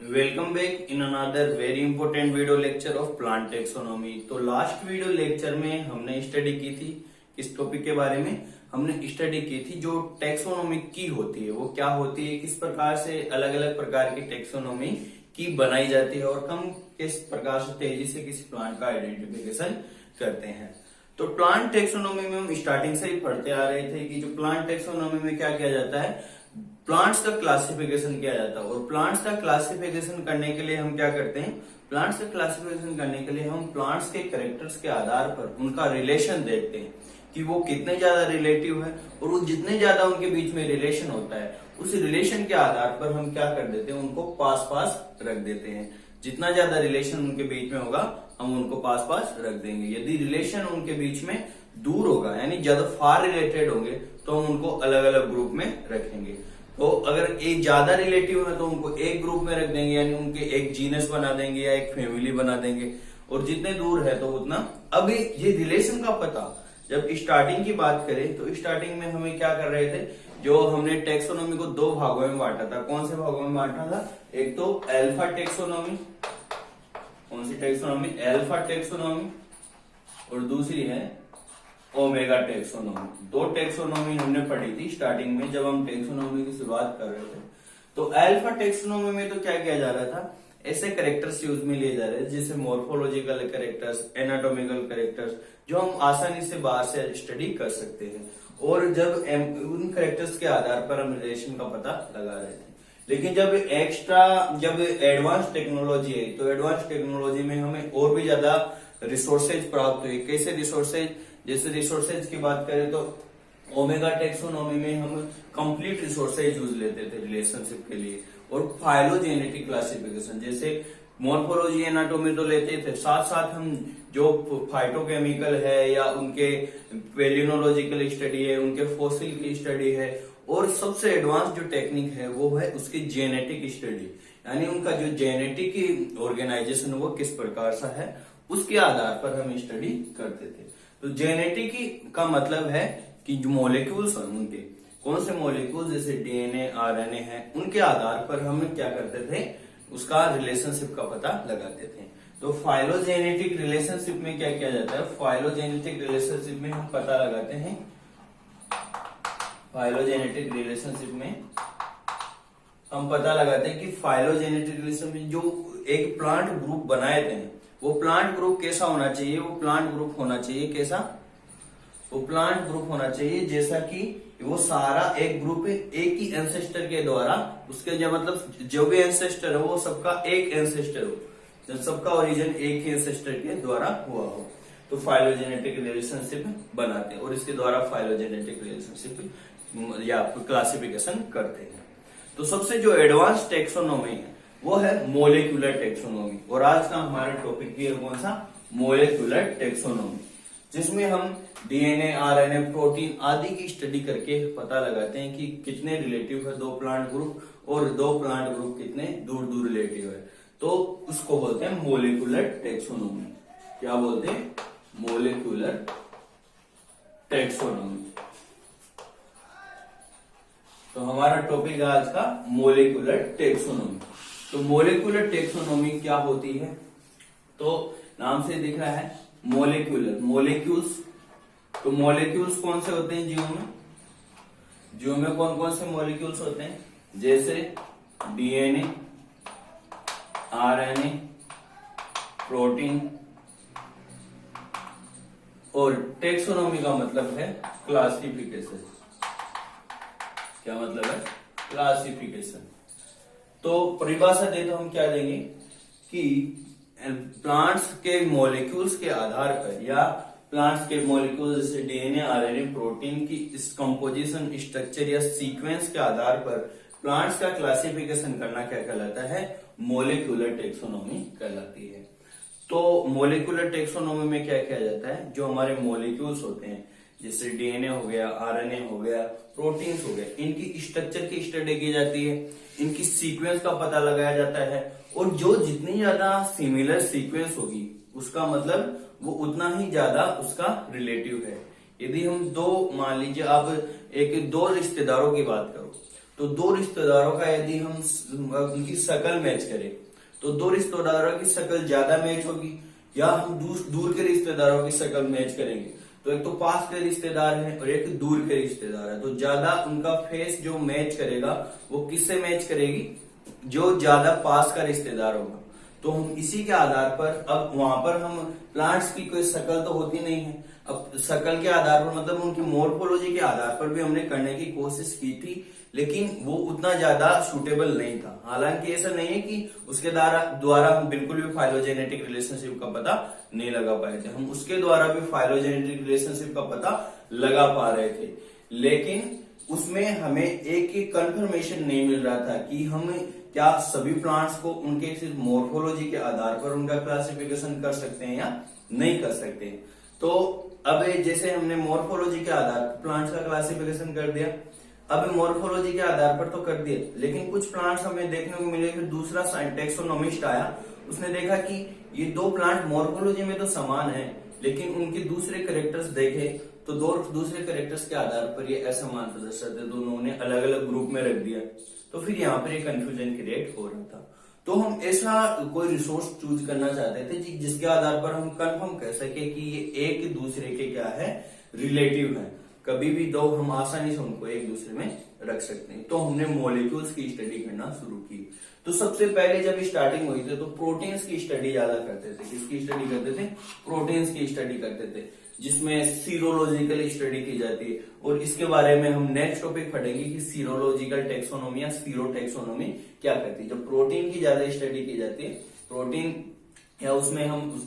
Welcome back in another very important video lecture of plant taxonomy. तो last video lecture में हमने study की थी किस टॉपिक के बारे में। हमने स्टडी की थी जो टेक्सोनॉमी की होती है वो क्या होती है, किस प्रकार से अलग अलग प्रकार की टेक्सोनॉमी की बनाई जाती है और हम किस प्रकार से तेजी से किसी प्लांट का आइडेंटिफिकेशन करते हैं। तो प्लांट टेक्सोनॉमी में हम स्टार्टिंग से ही पढ़ते आ रहे थे कि जो प्लांट टेक्सोनॉमी में क्या किया जाता है, प्लांट्स का क्लासिफिकेशन किया जाता है। और प्लांट्स का क्लासिफिकेशन करने के लिए हम क्या करते हैं, प्लांट्स का क्लासिफिकेशन करने के लिए हम प्लांट्स के कैरेक्टर्स के आधार पर उनका रिलेशन देखते हैं कि वो कितने ज्यादा रिलेटिव है, और वो जितने ज्यादा उनके बीच में रिलेशन होता है उस रिलेशन के आधार पर हम क्या कर देते हैं, उनको पास पास रख देते हैं। जितना ज्यादा रिलेशन उनके बीच में होगा हम उनको पास पास रख देंगे। यदि रिलेशन उनके बीच में दूर होगा यानी ज्यादा फार रिलेटेड होंगे तो हम उनको अलग अलग ग्रुप में रखेंगे। तो अगर एक ज्यादा रिलेटिव है तो उनको एक ग्रुप में रख देंगे यानी उनके एक जीनस बना देंगे या एक फैमिली बना देंगे, और जितने दूर है तो उतना। अभी ये रिलेशन का पता जब स्टार्टिंग की बात करें तो स्टार्टिंग में हमें क्या कर रहे थे, जो हमने टेक्सोनॉमी को दो भागों में बांटा था। कौन से भागों में बांटा था, एक तो अल्फा टेक्सोनॉमी, कौन सी टेक्सोनॉमी, अल्फा टेक्सोनॉमी, और दूसरी है ओमेगा टेक्सोनॉमी। दो टेक्सोनॉमी हमने पढ़ी थी स्टार्टिंग में जब हम टेक्सोनॉमी की शुरुआत कर रहे थे। तो अल्फा टेक्सोनॉमी में तो क्या किया जा रहा था, ऐसे कैरेक्टर्स यूज में लिए जा रहे थे जैसे मॉर्फोलॉजिकल कैरेक्टर्स, एनाटॉमिकल कैरेक्टर्स, जो हम आसानी से बाहर से स्टडी कर सकते हैं। और जब उन कैरेक्टर्स के आधार पर हम रिलेशन का पता लगा रहे थे। लेकिन जब एडवांस टेक्नोलॉजी है तो एडवांस टेक्नोलॉजी में हमें और भी ज्यादा रिसोर्सेज प्राप्त हुए। कैसे रिसोर्सेज, जैसे रिसोर्सेज की बात करें तो ओमेगा टेक्सोनॉमी में हम कंप्लीट रिसोर्सेज यूज लेते थे रिलेशनशिप के लिए। और फाइलोजेनेटिक क्लासिफिकेशन जैसे मॉर्फोलॉजी एनाटोमी तो लेते थे, साथ साथ हम जो फाइटोकेमिकल है या उनके पेलिनोलॉजिकल स्टडी है, उनके फॉसिल की स्टडी है, और सबसे एडवांस जो टेक्निक है वो है उसकी जेनेटिक स्टडी, यानी उनका जो जेनेटिक ऑर्गेनाइजेशन वो किस प्रकार सा है उसके आधार पर हम स्टडी करते थे। तो जेनेटिक का मतलब है कि जो मॉलिक्यूल्स हैं उनके कौन से मॉलिक्यूल्स जैसे डीएनए आरएनए है उनके आधार पर हम क्या करते थे, उसका रिलेशनशिप का पता लगाते थे। तो फाइलोजेनेटिक रिलेशनशिप में क्या किया जाता है, फाइलोजेनेटिक रिलेशनशिप में हम पता लगाते हैं, फाइलोजेनेटिक रिलेशनशिप में हम पता लगाते हैं कि फाइलोजेनेटिक रिलेशनशिप में जो एक प्लांट ग्रुप बनाए थे वो प्लांट ग्रुप कैसा होना चाहिए, वो प्लांट ग्रुप होना चाहिए कैसा, वो प्लांट ग्रुप होना चाहिए जैसा कि वो सारा एक ग्रुप एक ही एंसेस्टर के द्वारा, उसके जो मतलब जो भी एंसेस्टर है वो सबका एक एंसेस्टर हो, जब सबका ओरिजिन एक ही एंसेस्टर के द्वारा हुआ हो तो फाइलोजेनेटिक रिलेशनशिप बनाते हैं और इसके द्वारा फाइलोजेनेटिक रिलेशनशिप या क्लासिफिकेशन करते हैं। तो सबसे जो एडवांस टेक्सोनॉमी है वो है मोलिकुलर टेक्सोनॉमी, और आज का हमारा टॉपिक भी है कौन सा, मोलिकुलर टेक्सोनॉमी, जिसमें हम डीएनए आरएनए प्रोटीन आदि की स्टडी करके पता लगाते हैं कि कितने रिलेटिव है दो प्लांट ग्रुप और दो प्लांट ग्रुप कितने दूर दूर रिलेटिव है। तो उसको बोलते हैं मोलिकुलर टेक्सोनॉमी। क्या बोलते हैं, मोलिकुलर टेक्सोनॉमी। तो हमारा टॉपिक है आज का मोलिकुलर टेक्सोनॉमी। तो मोलिकुलर टेक्सोनॉमी क्या होती है, तो नाम से दिख रहा है मोलिकुलर, मोलिक्यूल्स। तो मोलिक्यूल्स कौन से होते हैं जीव में, जीव में कौन कौन से मोलिक्यूल्स होते हैं, जैसे डीएनए आरएनए प्रोटीन। और टेक्सोनॉमी का मतलब है क्लासिफिकेशन। क्या मतलब है, क्लासिफिकेशन। तो परिभाषा दे तो हम क्या देंगे कि प्लांट्स के मॉलिक्यूल्स के आधार पर या प्लांट्स के मॉलिक्यूल्स जैसे डीएनए आरएनए प्रोटीन की इस कंपोजिशन स्ट्रक्चर या सीक्वेंस के आधार पर प्लांट्स का क्लासिफिकेशन करना क्या कहलाता है, मोलिकुलर टेक्सोनॉमी कहलाती है। तो मोलिकुलर टेक्सोनॉमी में क्या किया जाता है, जो हमारे मॉलिक्यूल्स होते हैं जैसे डीएनए हो गया, आरएनए हो गया, प्रोटीन्स हो गया, इनकी स्ट्रक्चर की स्टडी की जाती है, इनकी सीक्वेंस का पता लगाया जाता है, और जो जितनी ज्यादा सिमिलर सीक्वेंस होगी उसका मतलब वो उतना ही ज्यादा उसका रिलेटिव है। यदि हम दो, मान लीजिए आप एक दो रिश्तेदारों की बात करो तो दो रिश्तेदारों का यदि हम उनकी शक्ल मैच करें तो दो रिश्तेदारों की शक्ल ज्यादा मैच होगी, या हम दूर के रिश्तेदारों की शक्ल मैच करेंगे तो एक तो पास के रिश्तेदार हैं और एक दूर के रिश्तेदार है, तो ज्यादा उनका फेस जो मैच करेगा वो किससे मैच करेगी, जो ज्यादा पास का रिश्तेदार होगा। तो हम इसी के आधार पर अब वहां पर हम प्लांट्स की कोई शक्ल तो होती नहीं है, अब शक्ल के आधार पर मतलब उनकी मॉर्फोलॉजी के आधार पर भी हमने करने की कोशिश की थी, लेकिन वो उतना ज्यादा सूटेबल नहीं था। हालांकि ऐसा नहीं है कि उसके द्वारा हम बिल्कुल भी फाइलोजेनेटिक रिलेशनशिप का पता नहीं लगा पाए थे, हम उसके द्वारा भी फाइलोजेनेटिक रिलेशनशिप का पता लगा पा रहे थे, लेकिन उसमें हमें एक कंफर्मेशन नहीं मिल रहा था कि हम क्या सभी प्लांट्स को उनके सिर्फ मॉर्फोलॉजी के आधार पर उनका क्लासिफिकेशन कर सकते हैं या नहीं कर सकते हैं। तो अब जैसे हमने मॉर्फोलॉजी के आधार पर प्लांट्स का क्लासिफिकेशन कर दिया, अब मॉर्फोलॉजी के आधार पर तो कर दिया, लेकिन कुछ प्लांट्स हमें देखने को मिले, फिर दूसरा टैक्सोनॉमिस्ट आया, उसने देखा कि ये दो प्लांट मॉर्फोलॉजी में तो समान है, लेकिन उनके दूसरे कैरेक्टर्स देखे तो दो दूसरे कैरेक्टर्स के आधार पर ये असमान प्रदर्शित है, दोनों ने अलग अलग ग्रुप में रख दिया, तो फिर यहाँ पर एक कंफ्यूजन क्रिएट हो रहा था। तो हम ऐसा कोई रिसोर्स चूज करना चाहते थे जिसके आधार पर हम कंफर्म कर सके कि ये एक दूसरे के क्या है, रिलेटिव है, कभी भी दो हम आसानी से उनको एक दूसरे में रख सकते हैं। तो हमने मॉलिक्यूल्स की स्टडी करना शुरू की। तो सबसे पहले जब स्टार्टिंग हुई थी तो प्रोटीन्स की स्टडी ज्यादा करते थे। किसकी स्टडी करते थे? प्रोटीन्स की स्टडी करते थे, जिसमें सीरोलॉजिकल स्टडी की जाती है, और इसके बारे में हम नेक्स्ट टॉपिक पढ़ेंगे कि सीरोलॉजिकल टेक्सोनोमी या सीरोटेक्सोनोमी क्या करती है। जब प्रोटीन की ज्यादा स्टडी की जाती है, प्रोटीन या उसमें हम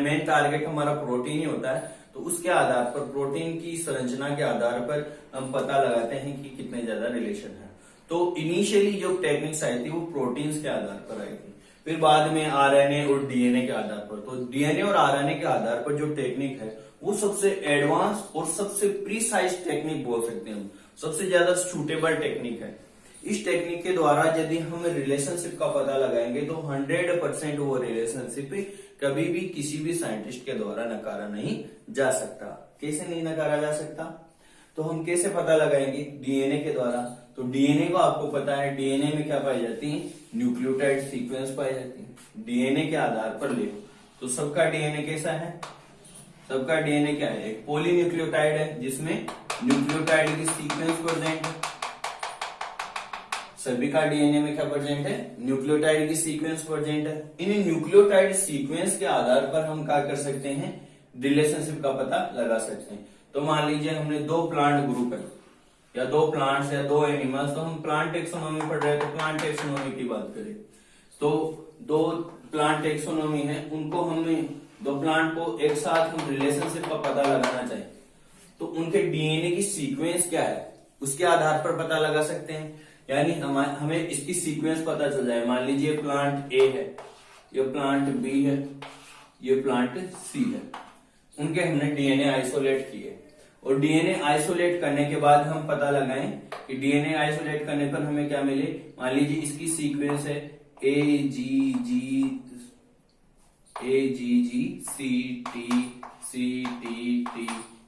मेन टारगेट हमारा प्रोटीन ही होता है, तो उसके आधार पर प्रोटीन की संरचना के आधार पर हम पता लगाते हैं कि कितने ज्यादा रिलेशन है। तो इनिशियली जो टेक्निक्स आई थी वो प्रोटीन्स के आधार पर आई थी, फिर बाद में आरएनए और डीएनए के आधार पर। तो डीएनए और आरएनए के आधार पर जो टेक्निक है वो सबसे एडवांस और सबसे प्रीसाइज टेक्निक बोल सकते हैं हम, सबसे ज्यादा सूटेबल टेक्निक है। इस टेक्निक के द्वारा यदि हम रिलेशनशिप का पता लगाएंगे तो 100% वो रिलेशनशिप कभी भी किसी भी साइंटिस्ट के द्वारा नकारा नहीं जा सकता। कैसे नहीं नकारा जा सकता? तो हम कैसे पता लगाएंगे? डीएनए के द्वारा। तो डीएनए को आपको पता है, डीएनए में क्या पाई जाती है? न्यूक्लियोटाइड सीक्वेंस पाई जाती है। डीएनए के आधार पर ले तो सबका डीएनए कैसा है? सबका डीएनए क्या है? एक पॉलीन्यूक्लियोटाइड है जिसमें न्यूक्लियोटाइड की सीक्वेंस प्रेजेंट है। सभी का डीएनए में क्या प्रेजेंट है? न्यूक्लियोटाइड की सीक्वेंस प्रेजेंट है। इन न्यूक्लियोटाइड सीक्वेंस के आधार पर हम क्या कर सकते हैं? रिलेशनशिप का पता लगा सकते हैं। तो मान लीजिए हमने दो प्लांट ग्रुप है या दो प्लांट्स या दो एनिमल्स, तो हम प्लांट टेक्सोनोमी पढ़ रहे हैं, तो प्लांट टेक्सोनोमी की बात करें तो दो प्लांट टेक्सोनोमी है, उनको हमने दो प्लांट को एक साथ हम रिलेशनशिप का पता लगाना चाहें तो उनके डीएनए की सीक्वेंस क्या है उसके आधार पर पता लगा सकते हैं। यानी हमें इसकी सीक्वेंस पता चल जाए। मान लीजिए प्लांट ए है, ये प्लांट बी है, ये प्लांट सी है, उनके हमने डीएनए आइसोलेट किए, और डीएनए आइसोलेट करने के बाद हम पता लगाएं कि डीएनए आइसोलेट करने पर हमें क्या मिले। मान लीजिए इसकी सीक्वेंस है ए जी जी सी टी,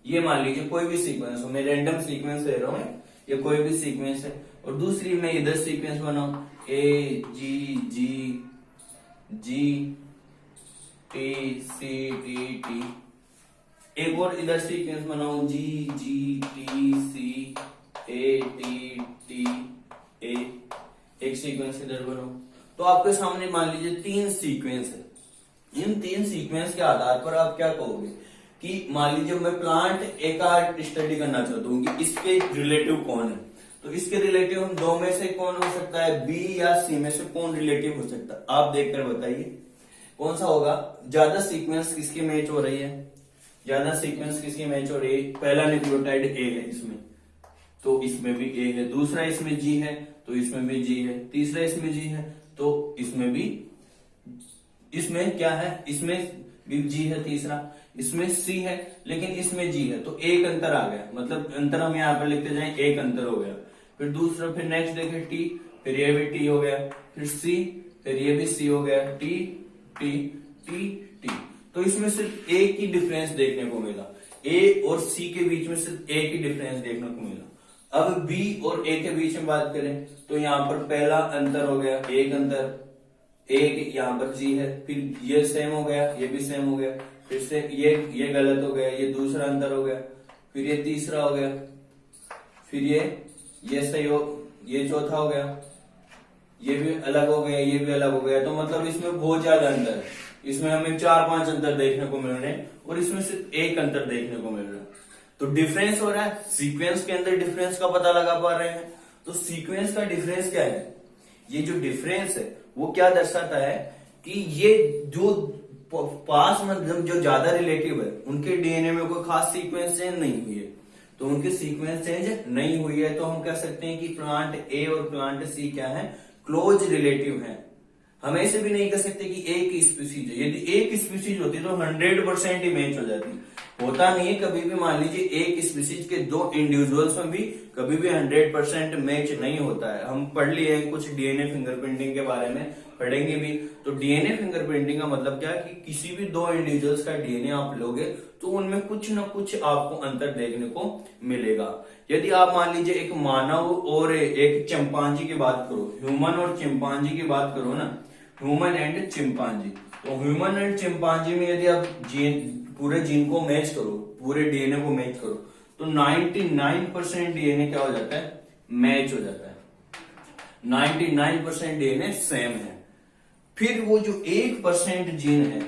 ये मान लीजिए कोई भी सीक्वेंस हो, मैं रैंडम सीक्वेंस ले रहा हूं, ये कोई भी सीक्वेंस है, और दूसरी मैं इधर सीक्वेंस बनाऊं ए जी टी, एक और इधर सीक्वेंस बनाऊं जी टी टी ए, एक सीक्वेंस इधर बनाऊं, तो आपके सामने मान लीजिए 3 सीक्वेंस है। इन 3 सीक्वेंस के आधार पर आप क्या कहोगे कि मान लीजिए मैं प्लांट ए का स्टडी करना चाहता हूँ कि इसके रिलेटिव कौन है, तो इसके रिलेटिव हम दो में से कौन हो सकता है? बी या सी में से कौन रिलेटिव हो सकता है? आप देखकर बताइए कौन सा होगा। ज्यादा सीक्वेंस किसकी मैच हो रही है? ज्यादा सीक्वेंस किसकी मैच हो रही है? पहला न्यूक्लियोटाइड ए है इसमें, तो इसमें भी ए है, दूसरा इसमें जी है तो इसमें भी जी है, तीसरा इसमें जी है तो इसमें भी, इसमें क्या है? इसमें भी जी है, तीसरा इसमें सी है लेकिन इसमें जी है, तो एक अंतर आ गया, मतलब अंतर हम यहाँ पर लिखते जाएं, एक अंतर हो गया। फिर दूसरा, फिर नेक्स्ट देखें टी, फिर ये भी टी हो गया, फिर सी, फिर ये भी सी हो गया, टी टी टी टी, तो इसमें सिर्फ एक ही डिफरेंस देखने को मिला, ए और सी के बीच में सिर्फ एक ही डिफरेंस देखने को मिला। अब बी और ए के बीच में बात करें तो यहाँ पर पहला अंतर हो गया, एक अंतर, एक यहाँ पर जी है, फिर ये सेम हो गया, ये भी सेम हो गया, फिर से ये गलत हो गया, ये दूसरा अंतर हो गया, फिर ये तीसरा हो गया, फिर ये सही हो, ये चौथा हो गया, ये भी अलग हो गया, ये भी अलग हो गया। तो मतलब इसमें बहुत ज्यादा अंतर है, इसमें हमें 4-5 अंतर देखने को मिल रहे हैं और इसमें सिर्फ एक अंतर देखने को मिल रहा है। तो डिफरेंस हो रहा है, सीक्वेंस के अंदर डिफरेंस का पता लगा पा रहे हैं। तो सीक्वेंस का डिफरेंस क्या है, ये जो डिफरेंस है वो क्या दर्शाता है कि ये जो पास मतलब जो ज्यादा रिलेटिव है उनके डीएनए में कोई खास सीक्वेंस चेंज नहीं हुई है। तो उनके सीक्वेंस चेंज नहीं हुई है तो हम कह सकते हैं कि प्लांट ए और प्लांट सी क्या है, क्लोज रिलेटिव है। हम ऐसे भी नहीं कह सकते कि एक ही स्पीसीज है। यदि एक स्पीसीज होती तो 100% ही मैच हो जाती। होता नहीं है कभी भी, मान लीजिए एक स्पीसीज के दो इंडिविजुअल्स में भी कभी भी 100% मैच नहीं होता है। हम पढ़ लिए हैं कुछ डीएनए फिंगरप्रिंटिंग के बारे में, पढ़ेंगे भी। तो डीएनए फिंगरप्रिंटिंग का मतलब क्या है कि किसी भी दो इंडिविजुअल्स का डीएनए आप लोगे तो उनमें कुछ ना कुछ आपको अंतर देखने को मिलेगा। यदि आप मान लीजिए एक मानव और एक चिंपांजी की बात करो, ह्यूमन और चिंपांजी की बात करो ना, ह्यूमन एंड चिंपांजी, तो ह्यूमन एंड चिंपांजी में यदि आप पूरे जीन को मैच करो, पूरे डीएनए को मैच करो तो 99% डीएनए क्या हो जाता है, मैच हो जाता है। 99% डीएनए सेम है। फिर वो जो 1% जीन है,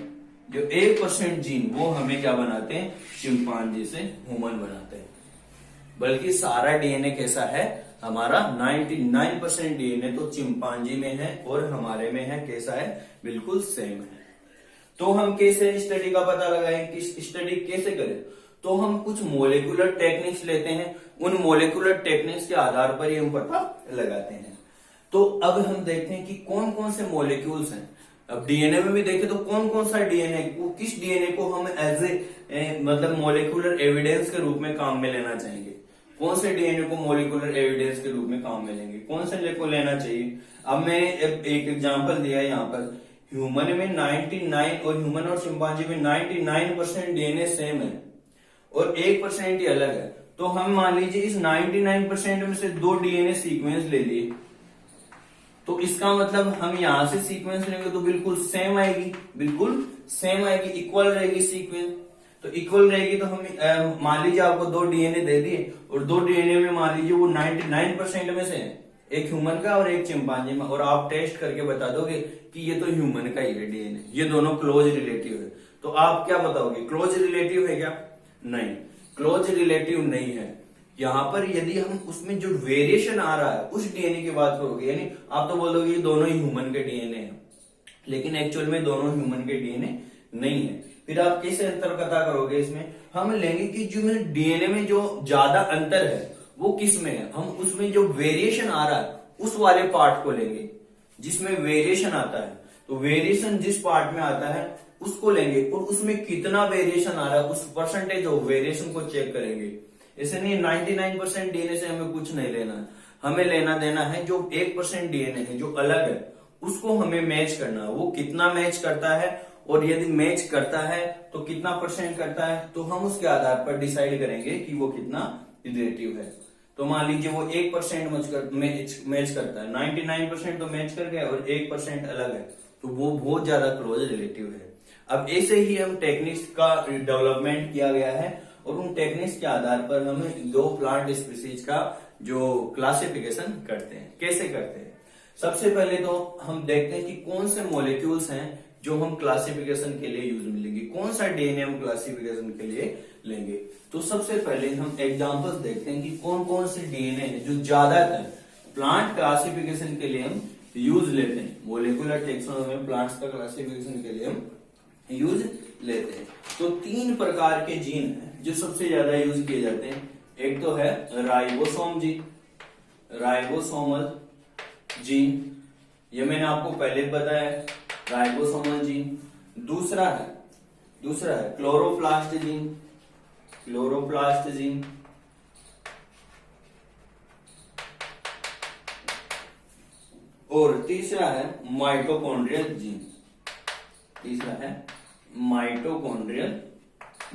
जो 1% जीन, वो हमें क्या बनाते हैं, चिंपांजी से ह्यूमन बनाते हैं। बल्कि सारा डीएनए कैसा है हमारा, 99% डीएनए तो चिंपांजी में है और हमारे में है कैसा है, बिल्कुल सेम है। तो हम कैसे स्टडी का पता लगाएं, कि स्टडी कैसे करें, तो हम कुछ मोलिकुलर टेक्निक्स लेते हैं, उन मोलिकुलर टेक्निक्स के आधार पर ही हम पता लगाते हैं। तो अब हम देखते हैं कि कौन कौन से मोलिक्यूल्स हैं। अब डीएनए में भी देखें तो कौन कौन सा डीएनए, किस डीएनए को हम एज ए मतलब मोलिकुलर एविडेंस के रूप में काम में लेना चाहेंगे, कौन से डीएनए को मोलिकुलर एविडेंस के रूप में काम में लेंगे, कौन से को लेना चाहिए। अब मैंने एक एग्जांपल दिया है यहाँ पर, ह्यूमन में 99 और ह्यूमन और चिंपांजी में 99% डीएनए सेम है और 1% ही अलग है। तो हम मान लीजिए इस 99% में से 2 डीएनए सीक्वेंस ले लिए, तो इसका मतलब हम यहां से सीक्वेंस लेंगे तो बिल्कुल सेम आएगी, बिल्कुल सेम आएगी, इक्वल रहेगी सीक्वेंस। तो इक्वल रहेगी तो हम मान लीजिए आपको 2 डीएनए दे दिए और 2 डीएनए में मान लीजिए वो 99% में से है, एक ह्यूमन का और एक चिंपांजी में, और आप टेस्ट करके बता दोगे कि ये तो ह्यूमन का ही है डीएनए, ये दोनों क्लोज रिलेटिव है। तो आप क्या बताओगे, क्लोज रिलेटिव है क्या? नहीं, क्लोज रिलेटिव नहीं है। यहाँ पर यदि हम उसमें जो वेरिएशन आ रहा है उस डीएनए की बात करोगे, यानी आप तो बोलोगे ये दोनों ही ह्यूमन के डीएनए हैं, लेकिन एक्चुअल में दोनों ह्यूमन के डीएनए नहीं है। फिर आप कैसे अंतर पता करोगे, इसमें हम लेंगे कि जो डीएनए में जो ज्यादा अंतर है वो किस में है, हम उसमें जो वेरिएशन आ रहा है उस वाले पार्ट को लेंगे जिसमें वेरिएशन आता है। तो वेरिएशन जिस पार्ट में आता है उसको लेंगे और उसमें कितना वेरिएशन आ रहा है उस परसेंटेज ऑफ वेरिएशन को चेक करेंगे। ऐसे नहीं 99% डीएनए से हमें कुछ नहीं लेना है, हमें लेना देना है जो 1% डीएनए है जो अलग है उसको हमें मैच करना है, वो कितना मैच करता है और यदि मैच करता है तो कितना परसेंट करता है, तो हम उसके आधार पर डिसाइड करेंगे कि वो कितना रिलेटिव है। तो मान लीजिए वो 1% मैच करता है, 99% तो मैच कर गया और 1% अलग है, तो वो बहुत ज्यादा क्लोज रिलेटिव है। अब ऐसे ही हम टेक्निक्स का डेवलपमेंट किया गया है और उन टेक्निक्स के आधार पर हम 2 प्लांट स्पीसीज का जो क्लासिफिकेशन करते हैं। कैसे करते हैं, सबसे पहले तो हम देखते हैं कि कौन से मॉलिक्यूल्स हैं जो हम क्लासिफिकेशन के लिए यूज में लेंगे, कौन सा डीएनए हम क्लासिफिकेशन के लिए लेंगे। तो सबसे पहले हम एग्जांपल्स देखते हैं कि कौन कौन से डीएनए है जो ज्यादातर प्लांट क्लासिफिकेशन के लिए हम यूज लेते हैं, मोलिकुलर टेक्सोनोमी में प्लांट्स का क्लासिफिकेशन के लिए हम यूज लेते हैं। तो 3 प्रकार के जीन हैं जो सबसे ज्यादा यूज किए जाते हैं। एक तो है राइबोसोम जीन, राइबोसोमल जीन, ये मैंने आपको पहले बताया राइबोसोमल जीन। दूसरा है क्लोरोप्लास्ट जीन, क्लोरोप्लास्ट जीन। और तीसरा है माइटोकॉन्ड्रियल जीन, तीसरा है माइटोकॉन्ड्रियल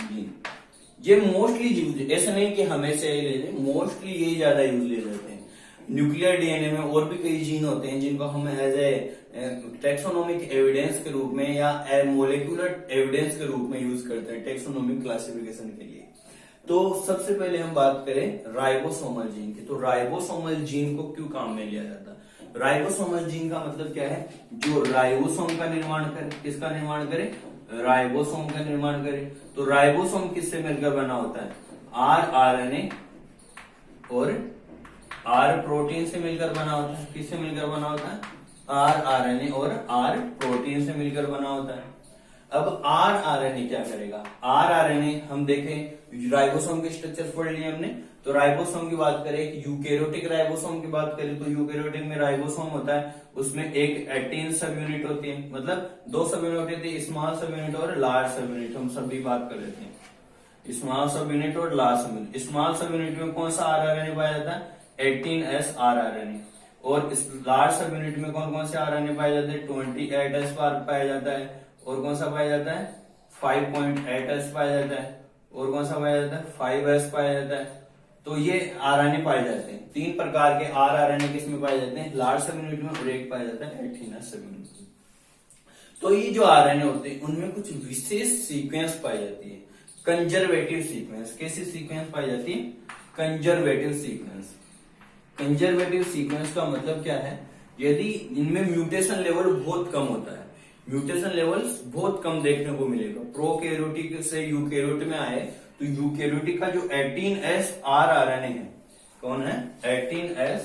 जीन। ये मोस्टली यूज, ऐसा नहीं कि हमेशा ही ले लें, मोस्टली ये ज्यादा यूज ले लेते हैं। न्यूक्लियर डीएनए में और भी कई जीन होते हैं जिनको हम एज ए टेक्सोनोमिक एविडेंस के रूप में या मोलिकुलर एविडेंस के रूप में यूज करते हैं टेक्सोनोमिक क्लासिफिकेशन के लिए। तो सबसे पहले हम बात करें राइबोसोमल जीन की। तो राइबोसोमल जीन को क्यों काम में लिया जाता है? राइबोसोमल जीन का मतलब क्या है? जो राइबोसोम का निर्माण करे। किसका निर्माण करे? राइबोसोम का निर्माण करे। तो राइबोसोम किससे मिलकर बना होता है? आरएनए और आर प्रोटीन से मिलकर बना होता है। किससे मिलकर बना होता है? आरएनए और आर प्रोटीन से मिलकर बना होता है। अब आरएनए क्या करेगा? आरएनए हम देखें, राइबोसोम के स्ट्रक्चर पढ़ लिए हमने। तो राइबोसोम की बात करें, यूकेरियोटिक राइबोसोम की बात करें तो यूकेरियोटिक में राइबोसोम होता है, उसमें एक 18 सब यूनिट होती है, मतलब 2 सब यूनिट होती है, स्मॉल सब यूनिट और लार्ज सब यूनिट। हम सभी बात कर लेते हैं स्मॉल सब यूनिट और लार्ज सब यूनिट। स्मॉल सब यूनिट में कौन सा आरएनए पाया जाता है? 18S RNA. और इस लार्ज सब यूनिट में कौन कौन से आरएनए पाए जाते हैं? 28S पाया जाता है। और कौन सा पाया जाता है? 5.8S पाया जाता है। और कौन सा पाया जाता है? 5S पाया जाता है। तो ये आरएनए पाए जाते हैं। 3 प्रकार के आरएनए किसमें पाए जाते हैं? लार्ज सब यूनिट में, और एक पाया जाता है 18S सब यूनिट में। तो ये जो आरएनए होते हैं उनमें कुछ विशेष सीक्वेंस पाई जाती है, कंजर्वेटिव सीक्वेंस। कैसी सीक्वेंस पाई जाती है? Conservative sequence. कंजर्वेटिव सीक्वेंस का मतलब क्या है? यदि इनमें म्यूटेशन लेवल बहुत कम होता है, म्यूटेशन लेवल्स बहुत कम देखने को मिलेगा। प्रोकैरियोटिक से यूकैरियोट में आए तो यूकैरियोटिक का जो 18S आरएनए है, कौन है? 18S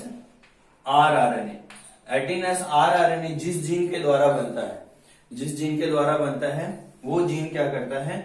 RNA. 18S आरएनए जिस जीन के द्वारा बनता है, जिस जीन के द्वारा बनता है वो जीन क्या करता है?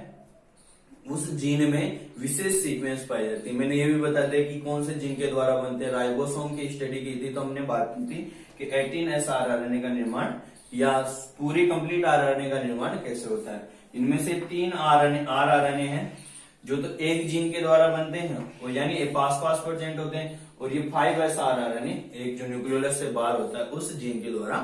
उस जीन में विशेष सीक्वेंस पाई जाती है। मैंने ये भी बता दिया कि कौन से जीन के द्वारा बनते हैं। राइबोसोम की स्टडी की थी तो हमने बात की थी कि 18S आरएनए का निर्माण या पूरी कंप्लीट आरएनए का निर्माण कैसे होता है। इनमें से 3 आरएनए हैं जो तो एक जीन के द्वारा बनते हैं, और यानी पास परसेंट होते हैं, और ये 5S आरएनए एक जो न्यूक्लियोलस से बाहर होता है उस जीन के द्वारा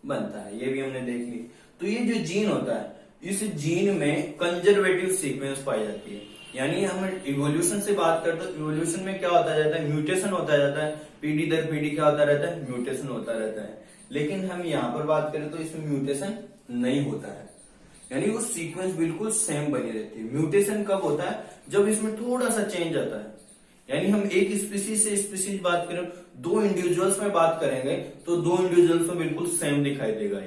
बनता है। ये भी हमने देख ली। तो ये जो जीन होता है, इस जीन में कंजर्वेटिव सीक्वेंस पाई जाती है। यानी हम इवोल्यूशन से बात करते हैं, इवोल्यूशन में क्या होता जाता है? म्यूटेशन होता जाता है। पीढ़ी दर पीढ़ी क्या होता रहता है? म्यूटेशन होता रहता है। लेकिन हम यहाँ पर बात करें तो इसमें म्यूटेशन नहीं होता है, यानी वो सीक्वेंस बिल्कुल सेम बनी रहती है। म्यूटेशन कब होता है? जब इसमें थोड़ा सा चेंज आता है। यानी हम एक स्पीसीज से स्पीसीज बात करें, 2 इंडिविजुअल्स में बात करेंगे तो 2 इंडिविजुअल्स में बिल्कुल सेम दिखाई देगा।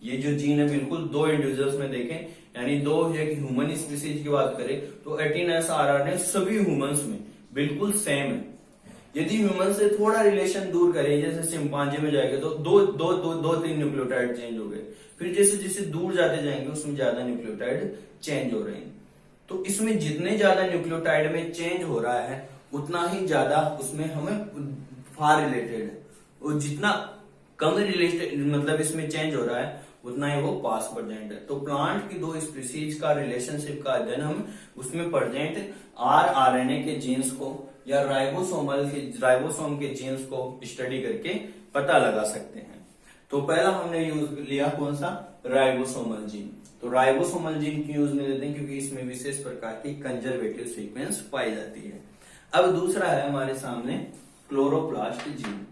ये जो जीन है बिल्कुल 2 इंडिविजुअल्स में देखें, यानी 2 एक ह्यूमन स्पीसीज की बात करें तो 18S आरएनए सभी ह्यूमंस में बिल्कुल सेम है। यदि ह्यूमन से थोड़ा रिलेशन दूर करें, जैसे चिंपांजी में जाएंगे तो 2-3 न्यूक्लियोटाइड चेंज हो गए। फिर जैसे जैसे दूर जाते जाएंगे उसमें ज्यादा न्यूक्लियोटाइड चेंज हो रहे हैं। तो इसमें जितने ज्यादा न्यूक्लियोटाइड में चेंज हो रहा है उतना ही ज्यादा उसमें हमें फार रिलेटेड है, और जितना कम रिलेटेड मतलब इसमें चेंज हो रहा है उतना ही वो पास प्रेजेंट है। तो प्लांट की 2 स्पीसीज का रिलेशनशिप का अध्ययन हम उसमें प्रेजेंट आरएनए के जीन्स को या राइबोसोम के जीन्स को स्टडी करके पता लगा सकते हैं। तो पहला हमने यूज लिया कौन सा? Ribosomal gene. तो राइबोसोमल जीन की यूज में लेते हैं क्योंकि इसमें विशेष प्रकार की कंजर्वेटिव सीक्वेंस पाई जाती है। अब दूसरा है हमारे सामने क्लोरोप्लास्ट जीन।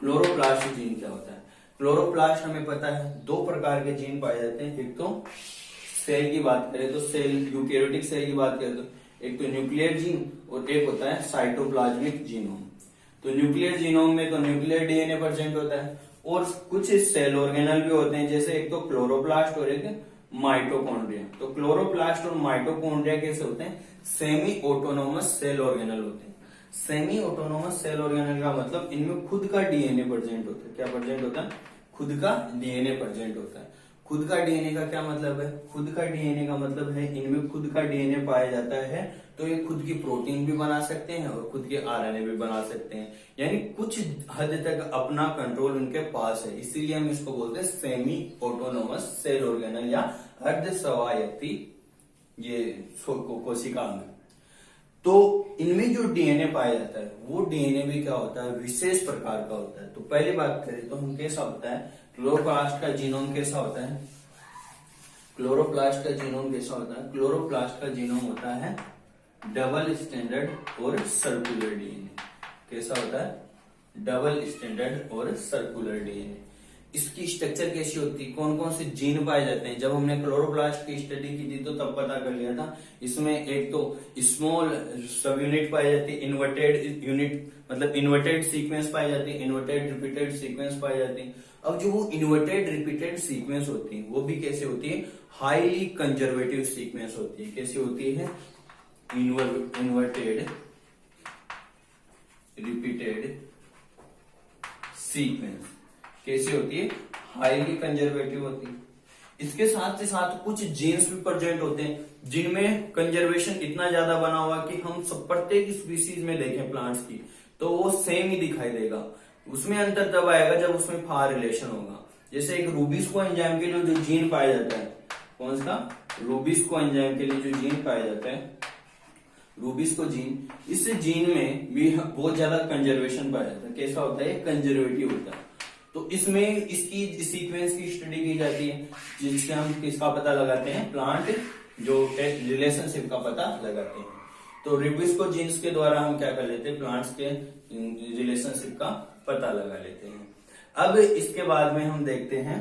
क्लोरोप्लास्ट जीन क्या होता है? क्लोरोप्लास्ट हमें पता है 2 प्रकार के जीन पाए जाते हैं। एक तो सेल की बात करें तो सेल यूकैरियोटिक सेल की बात करें तो एक तो न्यूक्लियर जीन और एक होता है साइटोप्लाज्मिक जीनोम। तो न्यूक्लियर जीनोम में तो न्यूक्लियर डीएनए प्रेजेंट होता है, और कुछ सेल ऑर्गेनल भी होते हैं, जैसे एक तो क्लोरोप्लास्ट और एक माइटोकॉन्ड्रिया। तो क्लोरोप्लास्ट और माइटोकॉन्ड्रिया कैसे होते हैं? सेमी ऑटोनोमस सेल ऑर्गेनल होते हैं। सेमी ऑटोनोमस सेल ऑर्गेनल का मतलब इनमें खुद का डीएनए प्रेजेंट होता है। क्या प्रेजेंट होता है? खुद का डीएनए प्रेजेंट होता है। खुद का डीएनए का क्या मतलब है? खुद का डीएनए का मतलब है इनमें खुद का डीएनए पाया जाता है, तो ये खुद की प्रोटीन भी बना सकते हैं और खुद के आरएनए भी बना सकते हैं। यानी कुछ हद तक अपना कंट्रोल उनके पास है, इसीलिए हम इसको बोलते हैं सेमी ऑटोनोमस सेल ऑर्गेनल या अर्ध स्वायत्ती ये कोशिका अंग। तो इनमें जो डीएनए पाया जाता है वो डीएनए भी क्या होता है? विशेष प्रकार का होता है। तो पहले बात करें तो हम कैसा होता है? क्लोरोप्लास्ट का जीनोम कैसा होता है? क्लोरोप्लास्ट का जीनोम कैसा होता है? क्लोरोप्लास्ट का जीनोम होता है डबल स्टैंडर्ड और सर्कुलर डीएनए। कैसा होता है? डबल स्टैंडर्ड और सर्कुलर डीएनए। इसकी स्ट्रक्चर कैसी होती है, कौन कौन से जीन पाए जाते हैं? जब हमने क्लोरोप्लास्ट की स्टडी की थी तो तब पता कर लिया था। इसमें एक तो स्मॉल सब यूनिट पाई जाती है, इन्वर्टेड यूनिट मतलब इन्वर्टेड सीक्वेंस पाई जाती है, इन्वर्टेड रिपीटेड सीक्वेंस पाई जाती है। अब जो वो इन्वर्टेड रिपीटेड सीक्वेंस होती है वो भी कैसे होती है? हाईली कंजर्वेटिव सीक्वेंस होती है। कैसी होती है? इन्वर्टेड रिपीटेड सीक्वेंस कैसी होती है? हाईली कंजर्वेटिव होती है। इसके साथ ही साथ कुछ जीन्स भी प्रेजेंट होते हैं जिनमें कंजर्वेशन इतना ज्यादा बना हुआ कि हम सब प्रत्येक स्पीसीज में देखें प्लांट्स की तो वो सेम ही दिखाई देगा। उसमें अंतर तब आएगा जब उसमें फार रिलेशन होगा। जैसे एक रूबिस्को एंजाइम के लिए जो जीन पाया जाता है, कौन सा? रूबिस्को एंजाइम के लिए जो जीन पाया जाता है, रूबिस्को जीन, इस जीन में भी बहुत ज्यादा कंजर्वेशन पाया जाता है। कैसा होता है? कंजर्वेटिव होता है। तो इसमें इसकी सीक्वेंस की स्टडी की जाती है जिससे हम किसका पता लगाते हैं? प्लांट जो रिलेशनशिप का पता लगाते हैं। तो रूबिस्को जीन्स के द्वारा हम क्या कर लेते हैं? प्लांट्स के रिलेशनशिप का पता लगा लेते हैं। अब इसके बाद में हम देखते हैं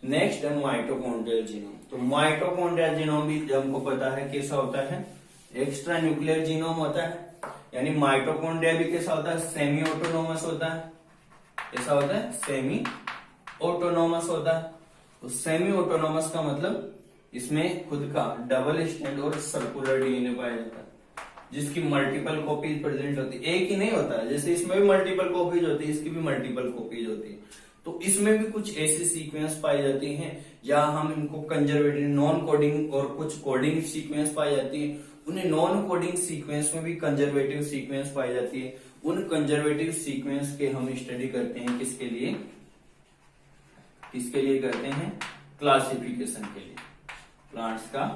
नेक्स्ट है माइटोकॉन्ड्रियल जीनोम। तो माइटोकॉन्ड्रियल जीनोम भी हमको पता है कैसा होता है? एक्स्ट्रा न्यूक्लियर जीनोम होता है। यानी माइटोकॉन्ड्रिया भी कैसा होता है? सेमी ऑटोनोमस होता है। कैसा होता है? सेमी ऑटोनोमस होता है। तो सेमी ऑटोनोमस का मतलब इसमें खुद का डबल स्टैंड और सर्कुलर डीएनए पाया जाता है जिसकी मल्टीपल कॉपीज प्रेजेंट होती है। एक ही नहीं होता है, जैसे इसमें भी मल्टीपल कॉपीज होती है, इसकी भी मल्टीपल कॉपीज होती है। तो इसमें भी कुछ ऐसी सीक्वेंस पाई जाती हैं या हम इनको कंजर्वेटिव नॉन कोडिंग और कुछ कोडिंग सीक्वेंस पाई जाती है। उन्हें नॉन कोडिंग सीक्वेंस में भी कंजर्वेटिव सीक्वेंस पाई जाती है। उन कंजर्वेटिव सीक्वेंस के हम स्टडी करते हैं किसके लिए? किसके लिए करते हैं? क्लासिफिकेशन के लिए, प्लांट्स का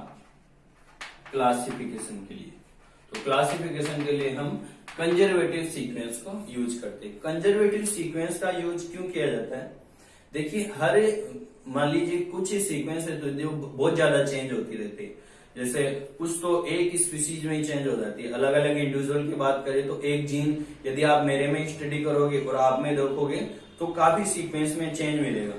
क्लासिफिकेशन के लिए। तो क्लासिफिकेशन के लिए हम कंजर्वेटिव सीक्वेंस को यूज करते हैं। कंजर्वेटिव सीक्वेंस का यूज क्यों किया जाता है? देखिए, हर मान लीजिए कुछ ही सीक्वेंस है तो जो बहुत ज्यादा चेंज होती रहती है। जैसे कुछ तो एक स्पीसीज में ही चेंज हो जाती है। अलग अलग इंडिविजुअल की बात करें तो एक जीन यदि आप मेरे में स्टडी करोगे और आप में देखोगे तो काफी सीक्वेंस में चेंज मिलेगा।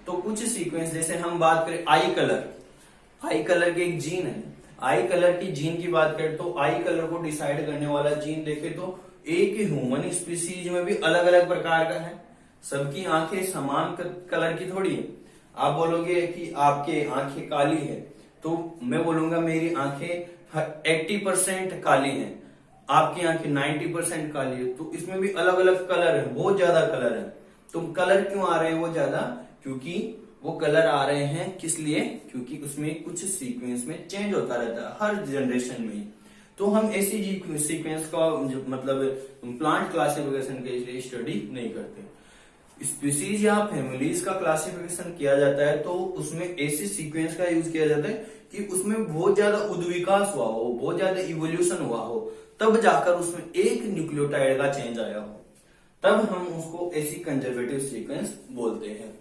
तो कुछ सीक्वेंस, जैसे हम बात करें आई कलर की एक जीन है। आई कलर की जीन की बात करें तो आई कलर को डिसाइड करने वाला जीन देखे तो एक ही ह्यूमन स्पीसीज में भी अलग अलग प्रकार का है। सबकी आंखें समान कलर की थोड़ी है। आप बोलोगे कि आपके आंखें काली है तो मैं बोलूंगा मेरी आंखें 80% काली हैं, आपकी आंखें 90% काली है। तो इसमें भी अलग अलग कलर है, बहुत ज्यादा कलर है। तो कलर क्यों आ रहे हैं वो ज्यादा? क्योंकि वो कलर आ रहे हैं किस लिए? क्योंकि उसमें कुछ सीक्वेंस में चेंज होता रहता है हर जनरेशन में। तो हम ऐसी सीक्वेंस का मतलब प्लांट क्लासिफिकेशन के लिए स्टडी नहीं करते। स्पीसीज या फैमिलीज का क्लासिफिकेशन किया जाता है तो उसमें ऐसी सीक्वेंस का यूज किया जाता है कि उसमें बहुत ज्यादा उद्विकास हुआ हो, बहुत ज्यादा इवोल्यूशन हुआ हो, तब जाकर उसमें एक न्यूक्लियोटाइड का चेंज आया हो, तब हम उसको ऐसी कंजर्वेटिव सीक्वेंस बोलते हैं।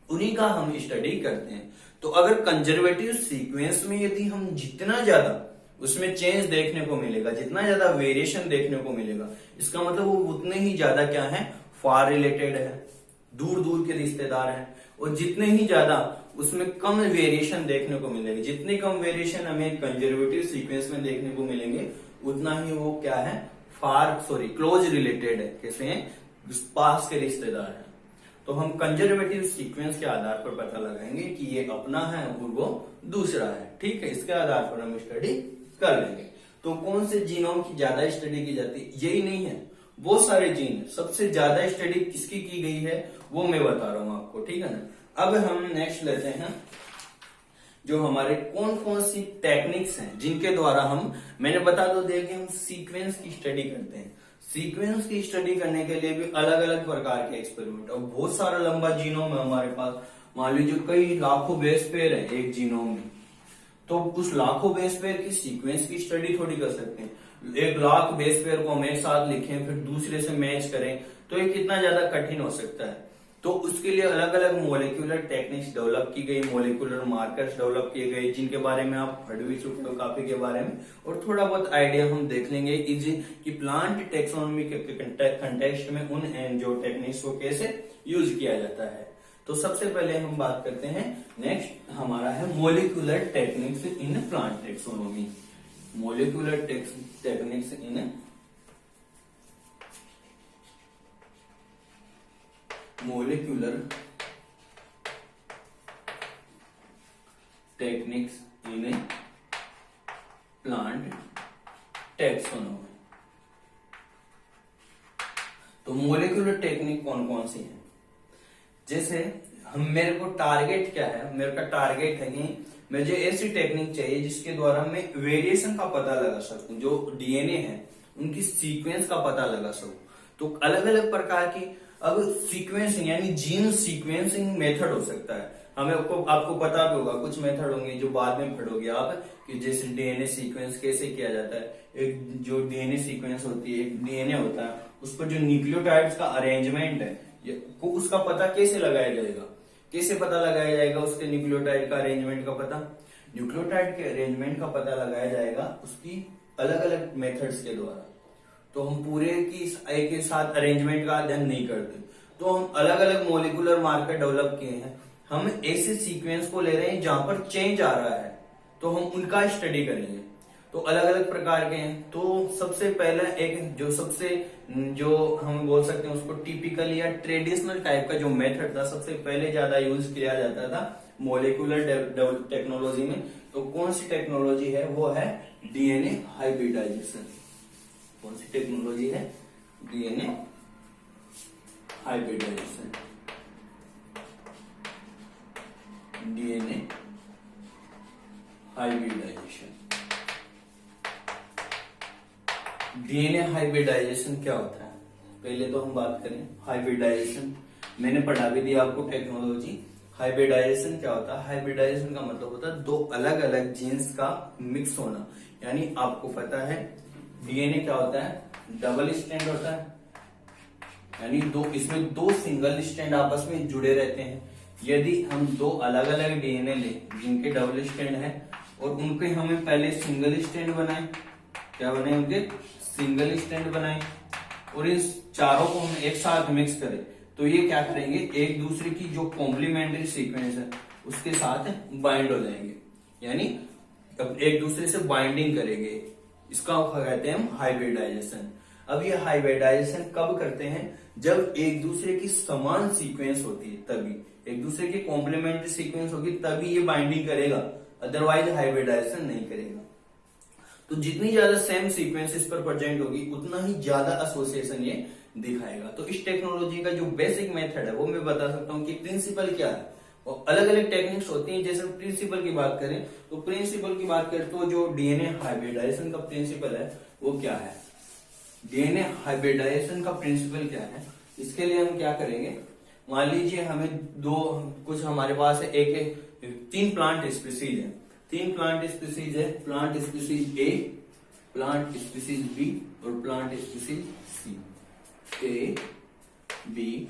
उन्हीं का हम स्टडी करते हैं। तो अगर कंजर्वेटिव सीक्वेंस में यदि हम जितना ज्यादा उसमें चेंज देखने को मिलेगा, जितना ज्यादा वेरिएशन देखने को मिलेगा, इसका मतलब वो उतने ही ज्यादा क्या है? फार रिलेटेड है, दूर दूर के रिश्तेदार हैं। और जितने ही ज्यादा उसमें कम वेरिएशन देखने को मिलेगी, जितनी कम वेरिएशन हमें कंजर्वेटिव सीक्वेंस में देखने को मिलेंगे उतना ही वो क्या है? क्लोज रिलेटेड है। कैसे हैं? पास के रिश्तेदार हैं। तो हम कंजर्वेटिव सीक्वेंस के आधार पर पता लगाएंगे कि ये अपना है और वो दूसरा है। ठीक है, इसके आधार पर हम स्टडी कर लेंगे। तो कौन से जीनोम की ज्यादा स्टडी की जाती है? यही नहीं है, बहुत सारे जीन। सबसे ज्यादा स्टडी किसकी की गई है वो मैं बता रहा हूं आपको। ठीक है ना। अब हम नेक्स्ट लेते हैं जो हमारे कौन कौन सी टेक्निक्स हैं जिनके द्वारा मैंने बता दो दिया कि हम सीक्वेंस की स्टडी करते हैं। सीक्वेंस की स्टडी करने के लिए भी अलग अलग प्रकार के एक्सपेरिमेंट, और बहुत सारा लंबा जीनोम है हमारे पास। मान लीजिए कई लाखों बेस पेयर है एक जीनोम में, तो उस लाखों बेस पेयर की सीक्वेंस की स्टडी थोड़ी कर सकते हैं। 1,00,000 बेस पेयर को हम एक साथ लिखें फिर दूसरे से मैच करें तो ये कितना ज्यादा कठिन हो सकता है। तो उसके लिए अलग अलग मोलिकुलर टेक्निक्स डेवलप की गई, मोलिकुलर मार्कर्स डेवलप किए गए, जिनके बारे में आप पढ़ भी चुके हो काफी के बारे में, और थोड़ा बहुत आइडिया हम देख लेंगे इज कि प्लांट टेक्सोनॉमी के कंटेक्स्ट में उन जो टेक्निक्स को कैसे यूज किया जाता है। तो सबसे पहले हम बात करते हैं, नेक्स्ट हमारा है molecular techniques in plant taxonomy. Molecular techniques in molecular techniques in a plant taxonomy। तो मोलिकुलर टेक्निक कौन कौन सी है? जैसे मेरे को टारगेट क्या है, मेरे का टारगेट है कि मुझे ऐसी टेक्निक चाहिए जिसके द्वारा मैं वेरिएशन का पता लगा सकूं, जो डीएनए है उनकी सीक्वेंस का पता लगा सकूं। तो अलग अलग प्रकार की अब सीक्वेंसिंग यानी जीन सीक्वेंसिंग मेथड हो सकता है। हमें आपको पता भी होगा, कुछ मेथड होंगे जो बाद में पढ़ोगे आप, कि जैसे डीएनए सीक्वेंस कैसे किया जाता है। एक जो डीएनए सीक्वेंस होती है, एक डीएनए होता है, उस पर जो न्यूक्लियोटाइड्स का अरेंजमेंट है उसका पता कैसे लगाया जाएगा, कैसे पता लगाया जाएगा उसके न्यूक्लियोटाइड का अरेंजमेंट का पता? न्यूक्लियोटाइड के अरेंजमेंट का पता लगाया जाएगा उसकी अलग अलग मेथड्स के द्वारा। तो हम पूरे की एक के साथ अरेंजमेंट का अध्ययन नहीं करते, तो हम अलग अलग मोलिकुलर मार्कर डेवलप किए हैं। हम ऐसे सीक्वेंस को ले रहे हैं जहां पर चेंज आ रहा है, तो हम उनका स्टडी करेंगे। तो अलग अलग प्रकार के हैं। तो सबसे पहला एक जो हम बोल सकते हैं उसको टिपिकल या ट्रेडिशनल टाइप का जो मेथड था, सबसे पहले ज्यादा यूज किया जाता था मोलिकुलर टेक्नोलॉजी में। तो कौन सी टेक्नोलॉजी है? वो है डीएनए हाइब्रिडाइजेशन। कौन सी टेक्नोलॉजी है? DNA hybridization. DNA hybridization. DNA hybridization क्या होता है? पहले तो हम बात करें हाइब्रिडाइजेशन। मैंने पढ़ा भी दिया आपको टेक्नोलॉजी। हाइब्रिडाइजेशन क्या होता है? हाइब्रिडाइजेशन का मतलब होता है दो अलग अलग जीन्स का मिक्स होना। यानी आपको पता है डीएनए क्या होता है? डबल स्ट्रैंड होता है, यानी इसमें दो सिंगल स्ट्रैंड आपस में जुड़े रहते हैं। यदि हम दो अलग अलग डीएनए लें जिनके डबल स्ट्रैंड है और उनके हमें पहले सिंगल स्ट्रैंड बनाए, क्या बनाए? उनके सिंगल स्ट्रैंड बनाए, और इस चारों को हम एक साथ मिक्स करें, तो ये क्या करेंगे? एक दूसरे की जो कॉम्प्लीमेंट्री सीक्वेंस है उसके साथ बाइंड हो जाएंगे, यानी अब एक दूसरे से बाइंडिंग करेंगे। इसका कहते हैं हम हाइब्रिडाइजेशन। अब ये हाइब्रिडाइजेशन कब करते हैं? जब एक दूसरे की समान सीक्वेंस होती है, तभी एक दूसरे की कॉम्प्लीमेंट्री सीक्वेंस होगी तभी ये बाइंडिंग करेगा, अदरवाइज हाइब्रिडाइजेशन नहीं करेगा। तो जितनी ज्यादा सेम सीक्वेंस इस पर प्रेजेंट होगी उतना ही ज्यादा एसोसिएशन ये दिखाएगा। तो इस टेक्नोलॉजी का जो बेसिक मेथड है वो मैं बता सकता हूँ कि प्रिंसिपल क्या है। और अलग अलग टेक्निक्स होती हैं। जैसे प्रिंसिपल की बात करें तो जो डीएनए हाइब्रिडाइजेशन का प्रिंसिपल है वो क्या है? डीएनए हाइब्रिडाइजेशन का प्रिंसिपल क्या है? इसके लिए हम क्या करेंगे? मान लीजिए कुछ हमारे पास है तीन प्लांट स्पीसीज है। तीन प्लांट स्पीसीज है, प्लांट स्पीसीज ए, प्लांट स्पीसीज बी और प्लांट स्पीसीज सी। ए, बी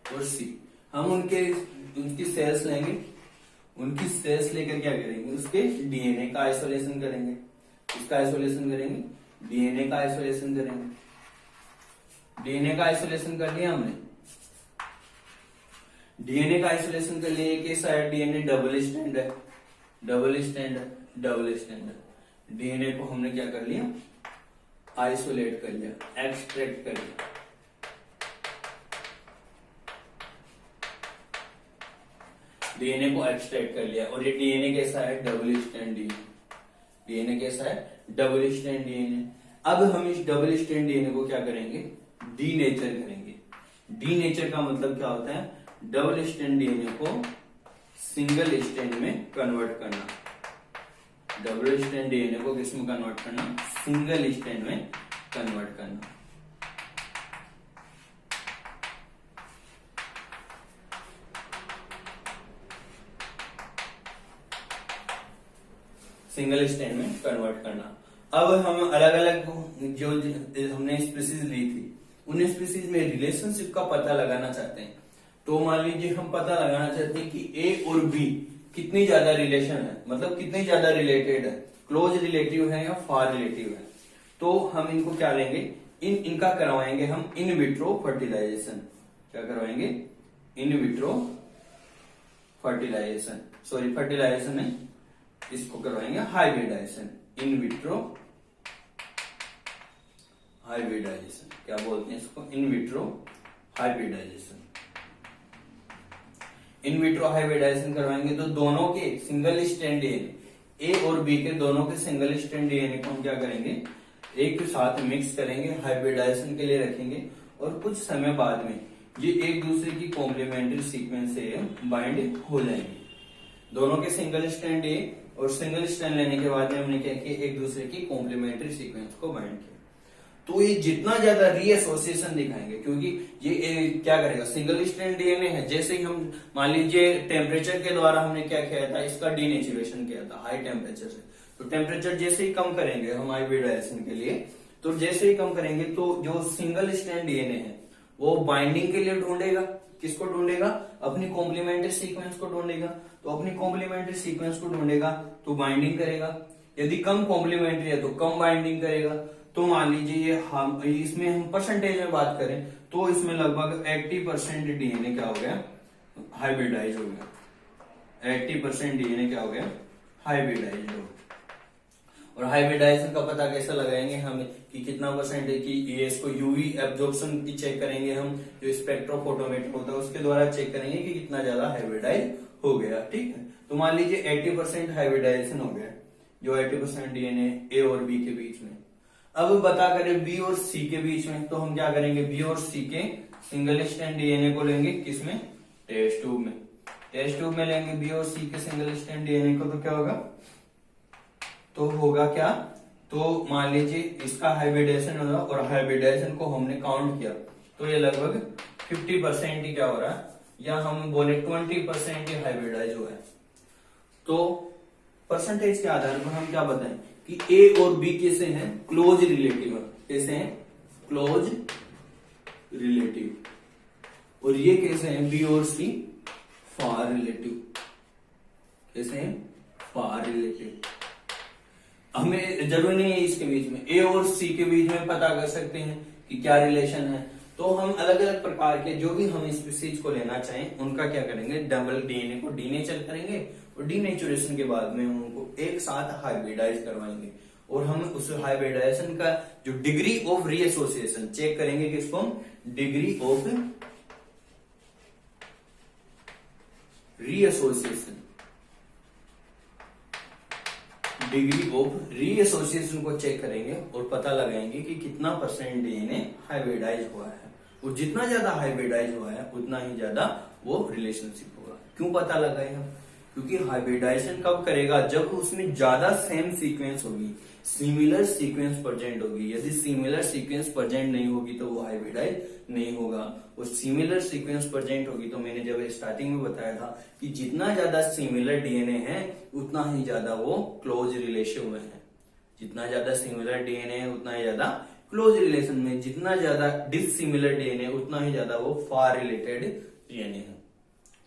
और सी। हम उनकी सेल्स लेंगे, उनकी सेल्स लेकर क्या करेंगे? उसके डीएनए का आइसोलेशन करेंगे। इसका आइसोलेशन करेंगे, डीएनए का आइसोलेशन करेंगे। डीएनए का आइसोलेशन कर लिया हमने। डीएनए का आइसोलेशन कर लिया। कैसा है डीएनए? डबल स्ट्रैंड है, डबल स्ट्रैंड है, डबल स्ट्रैंड है। डीएनए को हमने क्या कर लिया? आइसोलेट कर लिया, एक्सट्रैक्ट कर लिया। डीएनए को एक्सट्रैक्ट कर लिया। और ये डीएनए कैसा है? Double strand DNA. डीएनए कैसा है? Double strand DNA. अब हम इस डबल स्ट्रैंड डीएनए को क्या करेंगे? डीनेचर करेंगे। डीनेचर का मतलब क्या होता है? डबल स्ट्रैंड डीएनए को सिंगल स्ट्रैंड में कन्वर्ट करना। डबल स्ट्रैंड डीएनए को किस में कन्वर्ट करना? सिंगल स्ट्रैंड में कन्वर्ट करना। सिंगल स्ट्रैंड में कन्वर्ट करना। अब हम अलग अलग जो हमने स्पीसीज ली थी उन स्पीसीज में रिलेशनशिप का पता लगाना चाहते हैं। तो मान लीजिए हम पता लगाना चाहते हैं कि ए और बी कितनी ज्यादा रिलेशन है, मतलब कितनी ज्यादा रिलेटेड है, क्लोज रिलेटिव है या फार रिलेटिव है। तो हम इनको क्या लेंगे, इनका करवाएंगे हम इन विट्रो फर्टिलाइजेशन। क्या करवाएंगे, in vitro fertilization, sorry fertilization है, इसको करवाएंगे हाइब्रिडाइजेशन, इन विट्रो हाइब्रिडाइजेशन। क्या बोलते हैं इसको, in vitro hybridization. In vitro hybridization करवाएंगे तो दोनों के सिंगल स्ट्रैंड डीएनए, ए और बी के दोनों के सिंगल स्ट्रैंड डीएनए को हम क्या करेंगे, एक के साथ मिक्स करेंगे, हाइब्रिडाइजेशन के लिए रखेंगे, और कुछ समय बाद में ये एक दूसरे की कॉम्प्लीमेंट्री सीक्वेंस से बाइंड हो जाएंगे। दोनों के सिंगल स्ट्रैंड ए और सिंगल स्ट्रैंड लेने के बाद में हमने क्या किया, एक दूसरे की कॉम्प्लीमेंट्री सीक्वेंस को बाइंड किया। तो ये जितना ज्यादा रीएसोसिएशन दिखाएंगे, क्योंकि ये क्या करेगा, सिंगल स्ट्रैंड डीएनए है, जैसे ही हम मान लीजिए टेम्परेचर के द्वारा हमने क्या किया था, इसका डीनेचुरेशन किया था हाई टेम्परेचर से। तो टेम्परेचर जैसे ही कम करेंगे हम हाइब्रिडाइजेशन के लिए, तो जैसे ही कम करेंगे तो जो सिंगल स्ट्रैंड डीएनए है वो बाइंडिंग के लिए ढूंढेगा, किसको ढूंढेगा, अपनी कॉम्प्लीमेंट्री सीक्वेंस को ढूंढेगा। तो अपनी कॉम्प्लीमेंट्री सीक्वेंस को ढूंढेगा तो बाइंडिंग करेगा, यदि कम कॉम्प्लीमेंट्री है तो कम बाइंडिंग करेगा। तो मान लीजिए ये हम इसमें हम परसेंटेज में बात करें तो इसमें लगभग 80% डीएनए क्या हो गया, हाइब्रिडाइज हो गया। 80% डीएनए क्या हो गया, हाइब्रिडाइज हो गया। और हाइब्रिडाइजेशन का पता कैसे लगाएंगे हम, कि कितना परसेंट है, कि ये इसको यूवी एब्जॉर्प्शन की चेक करेंगे हम, जो स्पेक्ट्रोफोटोमीटर होता है उसके द्वारा चेक करेंगे कि कितना ज्यादा हाइब्रिडाइज हो गया। ठीक है, तो मान लीजिए 80% हाइब्रिडाइजेशन हो गया, जो 80% डीएनए ए और बी के बीच में। अब बता करें बी और सी के बीच में, तो हम क्या करेंगे, बी और सी के सिंगल स्ट्रैंड डीएनए को लेंगे, किसमें, टेस्ट ट्यूब में। टेस्ट ट्यूब में लेंगे बी और सी के सिंगल स्ट्रैंड डीएनए को, तो क्या होगा, तो होगा क्या, तो मान लीजिए इसका हाइब्रिडेशन होगा, और हाइब्रिडेशन को हमने काउंट किया तो ये लगभग 50% ही क्या हो रहा है, या हम बोले 20% ही हाइब्रिडाइज हुआ है। तो परसेंटेज के आधार पर हम क्या बताएं कि ए और बी कैसे हैं, क्लोज रिलेटिव, कैसे हैं, क्लोज रिलेटिव, और ये कैसे हैं, बी और सी फार रिलेटिव, कैसे हैं, फार रिलेटिव। हमें जरूरी नहीं है इसके बीच में, ए और सी के बीच में पता कर सकते हैं कि क्या रिलेशन है। तो हम अलग अलग प्रकार के जो भी हम स्पीसीज को लेना चाहें उनका क्या करेंगे, डबल डीएनए को डीनेचर करेंगे, और डीनेचुरेशन के बाद में उनको एक साथ हाइब्रिडाइज करवाएंगे, और हम उस हाइब्रिडाइजेशन का जो डिग्री ऑफ रीएसोसिएशन चेक करेंगे, किसको, डिग्री ऑफ रीएसोसिएशन, डिग्री ऑफ रीएसोसिएशन को चेक करेंगे और पता लगाएंगे कि कितना परसेंट डीएनए हाइब्रिडाइज हुआ है, और जितना ज्यादा हाइब्रिडाइज हुआ है उतना ही ज्यादा वो रिलेशनशिप होगा। क्यों पता लगाए हम, क्योंकि हाइब्रिडाइजेशन कब करेगा, जब उसमें ज्यादा सेम सीक्वेंस होगी, सिमिलर सीक्वेंस प्रेजेंट होगी। यदि सिमिलर सीक्वेंस प्रेजेंट नहीं होगी तो वो हाइब्रिडाइज नहीं होगा, और सिमिलर सीक्वेंस प्रेजेंट होगी तो मैंने जब स्टार्टिंग में बताया था कि जितना ज्यादा सिमिलर डीएनए है उतना ही ज्यादा वो क्लोज रिलेशन में है। जितना ज्यादा सिमिलर डीएनए है उतना ही ज्यादा क्लोज रिलेशन में, जितना ज्यादा डिसिमिलर डीएनए उतना ही ज्यादा वो फार रिलेटेड डीएनए है।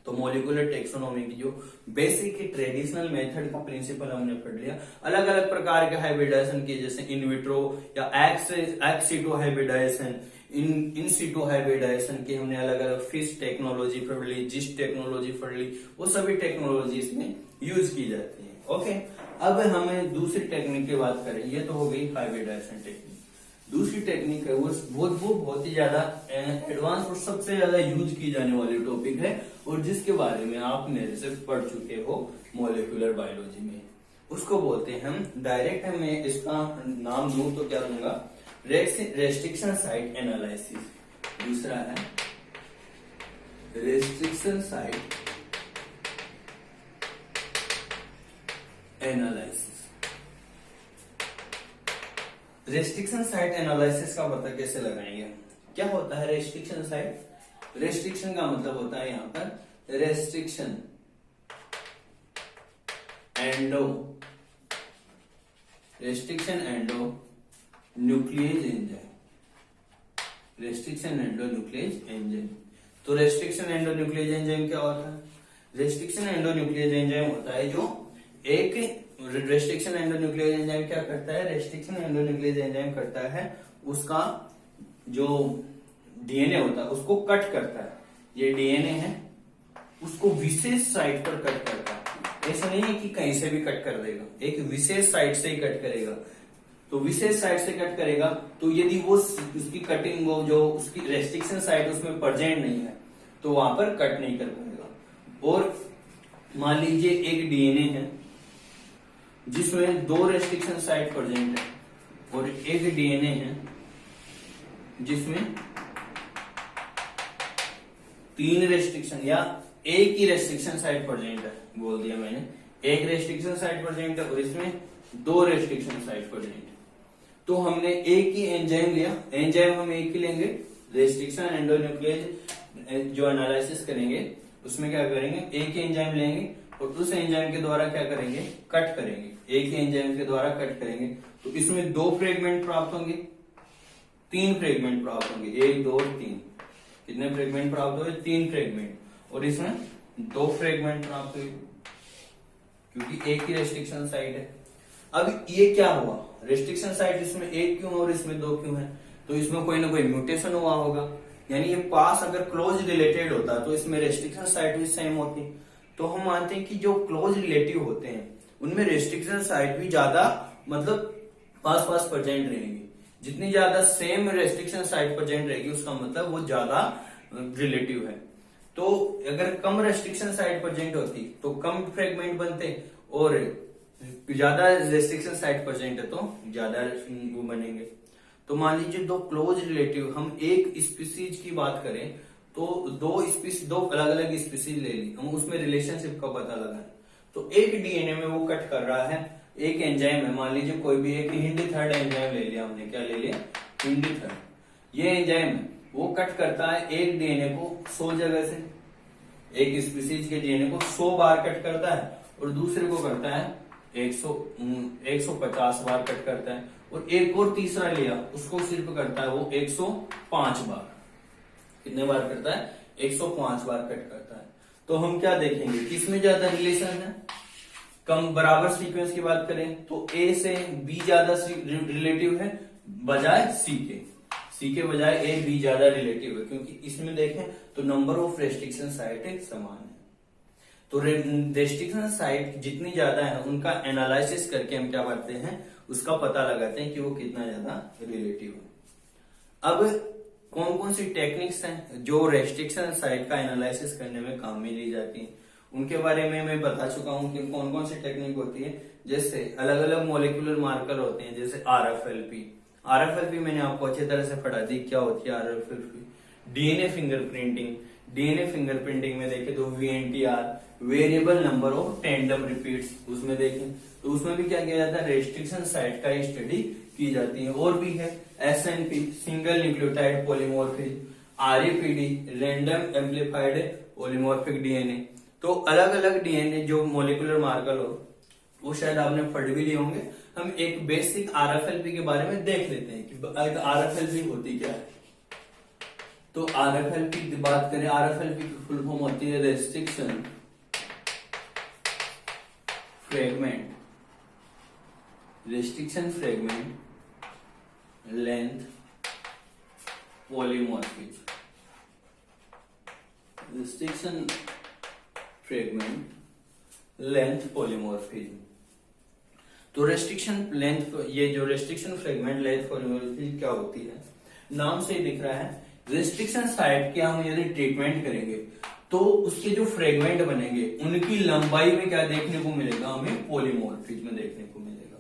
तो मॉलिक्यूलर टेक्सोनॉमी की जो बेसिक ट्रेडिशनल मेथड का प्रिंसिपल हमने पढ़ लिया। अलग अलग प्रकार के हाइब्रिडाइजेशन के, जैसे इन विट्रो या एक्स सीटो हाइब्रिडाइजेशन, इन सीटो हाइब्रिडाइजेशन की हमने अलग अलग फिश टेक्नोलॉजी पढ़ ली, जिस्ट टेक्नोलॉजी पढ़ ली, वो सभी टेक्नोलॉजी इसमें यूज की जाती है। ओके, अब हमें दूसरी टेक्निक की बात करें, ये तो हो गई हाइब्रिडाइजेशन टेक्निक। दूसरी टेक्निक है वो बहुत ही ज्यादा एडवांस और सबसे ज्यादा यूज की जाने वाली टॉपिक है, और जिसके बारे में आप मेरे से पढ़ चुके हो मॉलिक्यूलर बायोलॉजी में। उसको बोलते हैं हम, डायरेक्ट मैं इसका नाम दूं तो क्या दूंगा, रेस्ट्रिक्शन साइट एनालिसिस। दूसरा है restriction site analysis. Restriction site analysis का पता कैसे लगाएंगे, क्या होता है रेस्ट्रिक्शन साइट, रेस्ट्रिक्शन का मतलब होता है यहां पर restriction endo nuclease enzyme, restriction endo nuclease enzyme. तो रेस्ट्रिक्शन एंडोन्यूक्लियस एंजाइम क्या होता है? रेस्ट्रिक्शन एंडोन्यूक्लियस एंजाइम होता है जो एक रेस्ट्रिक्शन एंडोन्यूक्लियस एंजाइम क्या करता है? रेस्ट्रिक्शन एंडोन्यूक्लियस एंजाइम करता है उसका जो डीएनए होता है उसको कट करता है। ये डीएनए है उसको विशेष साइट पर कट करता है। ऐसा नहीं है कि कहीं से भी कट कर देगा, एक विशेष साइट से ही कट करेगा। तो विशेष साइट से कट करेगा तो यदि वो उसकी कटिंग वो जो उसकी रेस्ट्रिक्शन साइट उसमें प्रेजेंट नहीं है तो वहां पर कट नहीं कर पाएगा। और मान लीजिए एक डीएनए है जिसमें 2 रेस्ट्रिक्शन साइट प्रेजेंट है और एक डीएनए है जिसमें 3 रेस्ट्रिक्शन या एक ही रेस्ट्रिक्शन साइट प्रेजेंट है, बोल दिया मैंने। एक रेस्ट्रिक्शन साइट प्रेजेंट है और इसमें 2 रेस्ट्रिक्शन साइट प्रेजेंट है। तो हमने एक ही एंजाइम लिया, एंजाइम हम एक ही लेंगे, रेस्ट्रिक्शन एंडोन्यूक्लियस जो एनालिसिस करेंगे उसमें क्या करेंगे, एक ही एंजाइम लेंगे और उस एंजाइम के द्वारा क्या करेंगे, कट करेंगे। एक ही एंजाइम के द्वारा कट करेंगे तो इसमें 2 फ्रेगमेंट प्राप्त होंगे, 3 फ्रेगमेंट प्राप्त होंगे, 1 2 3। कितने फ्रेगमेंट प्राप्त हुए? 3 फ्रेगमेंट। और इसमें 2 फ्रेगमेंट प्राप्त हुए क्योंकि एक ही रेस्ट्रिक्शन साइट है। अब ये क्या हुआ, रेस्ट्रिक्शन साइट इसमें 1 क्यों और इसमें 2 क्यों है? तो इसमें कोई ना कोई म्यूटेशन हुआ होगा, यानी ये पास अगर क्लोज रिलेटेड होता तो इसमें रेस्ट्रिक्शन साइट भी सेम होती। तो हम मानते हैं कि जो क्लोज रिलेटिव होते हैं उनमें रेस्ट्रिक्शन साइट भी ज्यादा मतलब पास पास प्रेजेंट रहेंगी। जितनी ज्यादा सेम रेस्ट्रिक्शन साइट प्रेजेंट रहेगी उसका मतलब वो ज्यादा रिलेटिव है। तो अगर कम रेस्ट्रिक्शन साइट प्रेजेंट होती तो कम फ्रेगमेंट बनते और ज्यादा रेस्ट्रिक्शन साइट प्रेजेंट है तो ज्यादा वो बनेंगे। तो मान लीजिए 2 क्लोज रिलेटिव, हम एक स्पीसीज की बात करें तो 2 अलग अलग स्पीसीज ले ली, हम उसमें रिलेशनशिप का पता लगाएं। तो एक डीएनए में वो कट कर रहा है, एक एंजाइम है, मान लीजिए कोई भी एक हिंडीथर्ड एंजाइम ले लिया हमने, क्या ले लिया? हिंडीथर्ड। ये एंजाइम है वो कट करता है एक डीएनए को 100 जगह से, एक स्पीसीज के डीएनए को 100 बार कट करता है और दूसरे को करता है 150 बार कट करता है। और एक और तीसरा लिया उसको सिर्फ करता है वो 105 बार। कितने बार करता है? 105 बार कट करता है। तो हम क्या देखेंगे, किसमें ज्यादा रिलेशन है? कम बराबर सीक्वेंस की बात करें तो ए से बी ज्यादा रिलेटिव है बजाय सी के। सी के बजाय ए बी ज्यादा रिलेटिव है क्योंकि इसमें देखें तो नंबर ऑफ रेस्ट्रिक्शन साइट समान है। तो रेस्ट्रिक्शन साइट जितनी ज्यादा है उनका एनालिसिस करके हम क्या करते हैं, उसका पता लगाते हैं कि वो कितना ज्यादा रिलेटिव है। अब कौन कौन सी टेक्निक्स हैं जो रेस्ट्रिक्शन साइट का एनालिसिस करने में काम में ली जाती हैं, उनके बारे में मैं बता चुका हूं कि कौन कौन सी टेक्निक होती है। जैसे अलग अलग मोलिकुलर मार्कर होते हैं, जैसे RFLP। RFLP मैंने आपको अच्छी तरह से पढ़ा दी क्या होती है RFLP। DNA fingerprinting, DNA fingerprinting में देखें तो VNTR, variable number of tandem repeats, उसमें देखें तो उसमें भी क्या किया जाता है, रेस्ट्रिक्शन साइट का स्टडी की जाती है। और भी है SNP, single nucleotide polymorphism, RAPD, random amplified polymorphic DNA. तो अलग अलग डीएनए जो मोलिकुलर मार्कर हो वो शायद आपने पढ़ भी लिए होंगे। हम एक बेसिक RFLP के बारे में देख लेते हैं कि RFLP होती क्या है। तो RFLP की बात करें, RFLP की फुल फॉर्म होती है restriction fragment, restriction fragment length polymorphism, restriction fragment length polymorphism. तो रेस्ट्रिक्शन लेंथ, ये जो रेस्ट्रिक्शन फ्रेगमेंट लेंथ पॉलीमॉर्फिज्म क्या होती है, नाम से ही दिख रहा है। रेस्ट्रिक्शन साइट के हम यदि ट्रीटमेंट करेंगे तो उसके जो फ्रेगमेंट बनेंगे उनकी लंबाई में क्या देखने को मिलेगा, हमें पॉलीमॉर्फिज्म देखने को मिलेगा।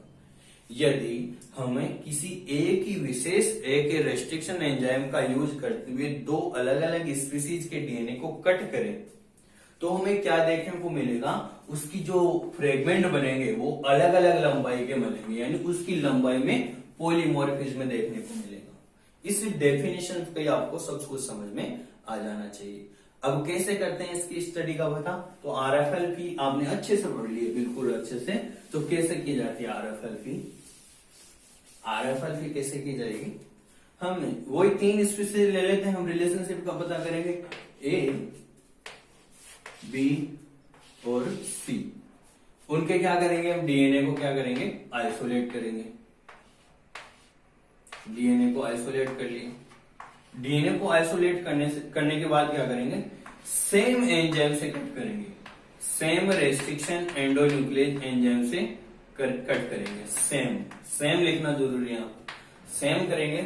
यदि हमें किसी एक ही विशेष एक रेस्ट्रिक्शन एंजाइम का यूज करते हुए 2 अलग अलग स्पीसीज के डीएनए को कट करें तो हमें क्या देखने को मिलेगा, उसकी जो फ्रेगमेंट बनेंगे वो अलग अलग लंबाई के बनेंगे, यानी उसकी लंबाई में पॉलीमॉर्फिज्म देखने को मिलेगा। इस डेफिनेशन पे आपको सब कुछ समझ में आ जाना चाहिए। अब कैसे करते हैं इसकी स्टडी का पता, तो RFLP आपने अच्छे से पढ़ लिए, बिल्कुल अच्छे से। तो कैसे की जाती है RFLP? कैसे की जाएगी, हम वही 3 स्पीसीज ले लेते हैं, हम रिलेशनशिप का पता करेंगे। ए, बी और सी, उनके क्या करेंगे हम, डीएनए को क्या करेंगे, आइसोलेट करेंगे। डीएनए को आइसोलेट कर लिए। डीएनए को आइसोलेट करने के बाद क्या करेंगे, सेम एंजाइम से कट करेंगे, सेम रेस्ट्रिक्शन एंडोन्यूक्लियस एंजाइम से कट करेंगे। सेम लिखना जरूरी है, सेम करेंगे,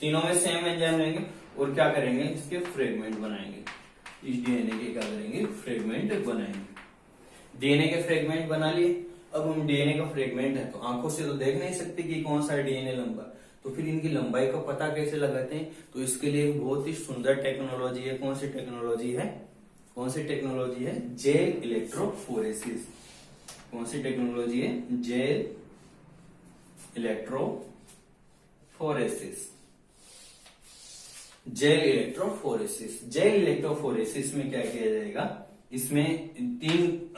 तीनों में सेम एंजाइम लेंगे और क्या करेंगे, इसके फ्रेगमेंट बनाएंगे। इस डीएनए के क्या करेंगे, फ्रेगमेंट बनाएंगे। डीएनए के फ्रेगमेंट बना लिए। अब हम डीएनए का फ्रेगमेंट है तो आंखों से तो देख नहीं सकते कि कौन सा डीएनए लंबा, तो फिर इनकी लंबाई का पता कैसे लगाते हैं, तो इसके लिए बहुत ही सुंदर टेक्नोलॉजी है। कौन सी टेक्नोलॉजी है, कौन सी टेक्नोलॉजी है, जेल इलेक्ट्रोफोरेसिस। कौन सी टेक्नोलॉजी है, gel electrophoresis. Gel electrophoresis. Gel electrophoresis में क्या किया जाएगा, इसमें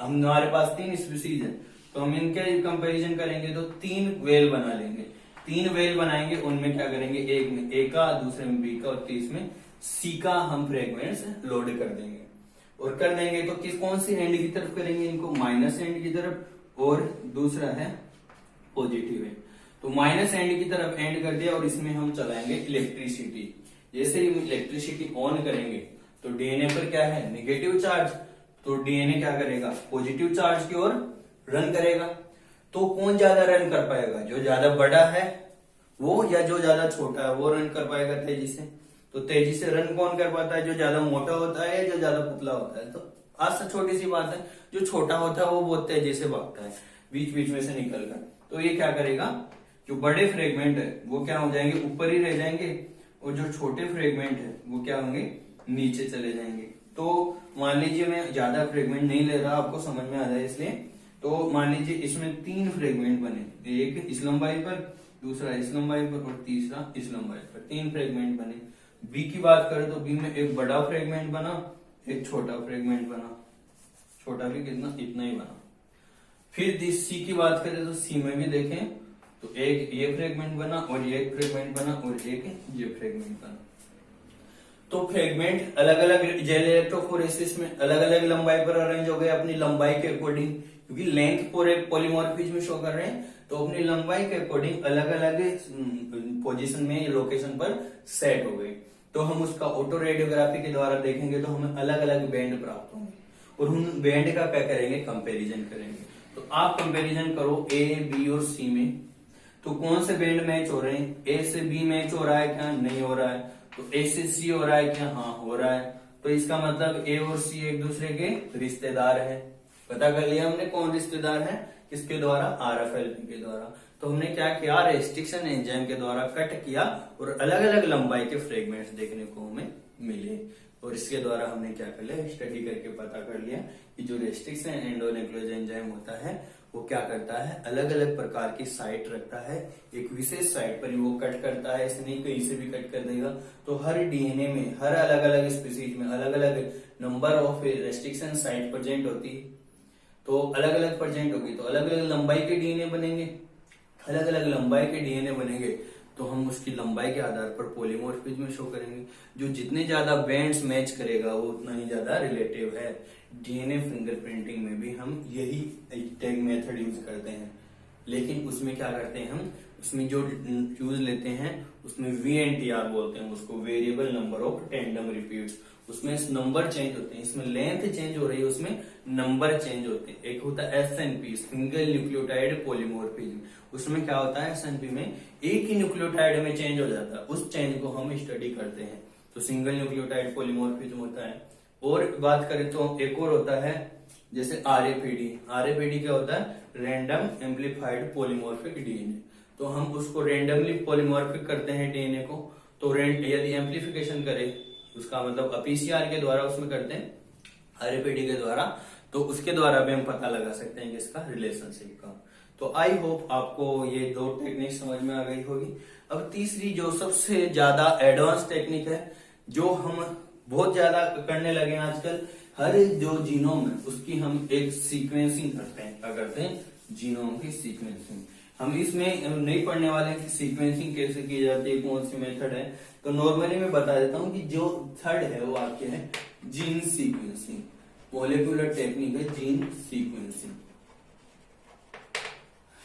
हमारे पास 3 स्पीसीज है, तो हम इनके कंपैरिजन करेंगे तो 3 वेल बना लेंगे। 3 वेल बनाएंगे, उनमें क्या करेंगे, एक में ए का, दूसरे में बी का और तीसरे में सी का हम फ्रेगमेंट्स लोड कर देंगे। और कर देंगे तो कौन सी एंड की तरफ करेंगे इनको, माइनस एंड की तरफ, और दूसरा है पॉजिटिव एंड। तो माइनस एंड की तरफ एंड कर दिया और इसमें हम चलाएंगे इलेक्ट्रिसिटी। जैसे ही इलेक्ट्रिसिटी ऑन करेंगे तो डीएनए पर क्या है, नेगेटिव चार्ज, तो डीएनए क्या करेगा, पॉजिटिव चार्ज की ओर रन करेगा। तो कौन ज्यादा रन कर पाएगा, जो ज्यादा बड़ा है वो, या जो ज्यादा छोटा है वो रन कर पाएगा तेजी से। तो तेजी से रन कौन कर पाता है, जो ज्यादा मोटा होता है या जो ज्यादा पुतला होता है। तो आज से छोटी सी बात है, जो छोटा होता है वो बहुत तेजी से भागता है बीच बीच में से निकल कर। तो ये क्या करेगा, जो बड़े फ्रेगमेंट है वो क्या हो जाएंगे, ऊपर ही रह जाएंगे, और जो छोटे फ्रेगमेंट है वो क्या होंगे, नीचे चले जाएंगे। तो मान लीजिए मैं ज्यादा फ्रेगमेंट नहीं ले रहा, आपको समझ में आ जाए इसलिए। तो मान लीजिए इसमें 3 फ्रेगमेंट बने, एक इस लंबाई पर, दूसरा इस लंबाई पर और तीसरा इस लंबाई पर, 3 फ्रेगमेंट बने। बी की बात करें तो बी में एक बड़ा फ्रेगमेंट बना, एक छोटा फ्रेगमेंट बना, छोटा भी कितना, इतना ही बना। फिर सी की बात करें तो सी में भी देखें तो एक ये फ्रेगमेंट बना और ये एक फ्रेगमेंट बना और एक ये फ्रेगमेंट बना। तो फ्रेगमेंट अलग अलग जेल इलेक्ट्रोफोरेसिस में अलग अलग लंबाई पर अरेंज हो गए अपनी लंबाई के अकॉर्डिंग, क्योंकि लेंथ पूरे पॉलीमॉर्फिज्म शो कर रहे हैं, तो अपनी लंबाई के अकॉर्डिंग अलग अलग पोजीशन में, लोकेशन पर सेट हो गए। तो हम उसका ऑटो रेडियोग्राफी के द्वारा देखेंगे तो हमें अलग अलग बैंड प्राप्त होंगे और उन बैंड का क्या करेंगे, कंपेरिजन करेंगे। तो आप कंपेरिजन करो ए, बी और सी में, तो कौन से बैंड मैच हो रहे हैं, ए से बी मैच हो रहा है क्या, नहीं हो रहा है। तो ए से सी हो रहा है क्या, हाँ हो रहा है। तो इसका मतलब ए और सी एक दूसरे के रिश्तेदार है। पता कर लिया हमने कौन रिश्तेदार है, किसके द्वारा, RFLP के द्वारा। तो हमने क्या किया, रेस्ट्रिक्शन एंजाइम के द्वारा कट किया और अलग अलग लंबाई के फ्रेगमेंट्स देखने को हमें मिले। और इसके द्वारा हमने क्या कर लिया, स्टडी करके पता कर लिया कि जो रेस्ट्रिक्शन एंडोन्यूक्लियोज एंजाइम होता है वो क्या करता है, अलग अलग प्रकार की साइट रखता है, एक विशेष साइट पर ही वो कट करता है, ऐसे नहीं कहीं से भी कट कर देगा। तो हर डीएनए में, हर अलग अलग स्पीसीज में अलग अलग number of restriction site present होती है। तो अलग अलग प्रेजेंट होगी तो अलग अलग लंबाई के डीएनए बनेंगे, अलग अलग लंबाई के डीएनए बनेंगे तो हम उसकी लंबाई के आधार पर पॉलीमॉर्फिज्म शो करेंगे। जो जितने ज्यादा बैंड्स मैच करेगा वो उतना ही ज्यादा रिलेटिव है। डीएनए फिंगरप्रिंटिंग में भी हम यही टैग मेथड यूज करते हैं, लेकिन उसमें क्या करते हैं हम, उसमें जो यूज लेते हैं उसमें VNTR बोलते हैं उसको, variable number of tandem repeats. उसमें नंबर चेंज होते हैं, इसमें लेंथ चेंज हो रही है, उसमें नंबर चेंज होते हैं। एक होता है SNP, सिंगल न्यूक्लियोटाइड पॉलीमॉर्फिज्म, उसमें क्या होता है, SNP में एक ही न्यूक्लियोटाइड में चेंज हो जाता है, उस चेंज को हम स्टडी करते हैं। तो सिंगल न्यूक्लियोटाइड पॉलीमॉर्फिज्म होता है। और बात करें तो एक और होता है जैसे RAPD क्या होता है, रैंडम एम्पलीफाइड पॉलीमॉर्फिक डीएनए। तो हम उसको रैंडमली पॉलीमॉर्फिक करते हैं डीएनए को। तो यदि एम्पलीफिकेशन करें उसका मतलब PCR के द्वारा उसमें करते हैं, RAPD के द्वारा, तो उसके द्वारा भी हम पता लगा सकते हैं कि इसका रिलेशनशिप का। तो आई होप आपको ये 2 टेक्निक समझ में आ गई होगी। अब तीसरी जो सबसे ज्यादा एडवांस टेक्निक है, जो हम बहुत ज्यादा करने लगे हैं आजकल, हर जो जीनोम है उसकी हम एक सीक्वेंसिंग करते हैं। क्या करते हैं, जीनोम की सीक्वेंसिंग। हम इसमें नहीं पढ़ने वाले कि सीक्वेंसिंग कैसे की जाती है, कौन सी मेथड है। तो नॉर्मली मैं बता देता हूँ कि जो थर्ड है वो आपके है जीन सीक्वेंसिंग, मॉलिक्यूलर टेक्निक है जीन सीक्वेंसिंग।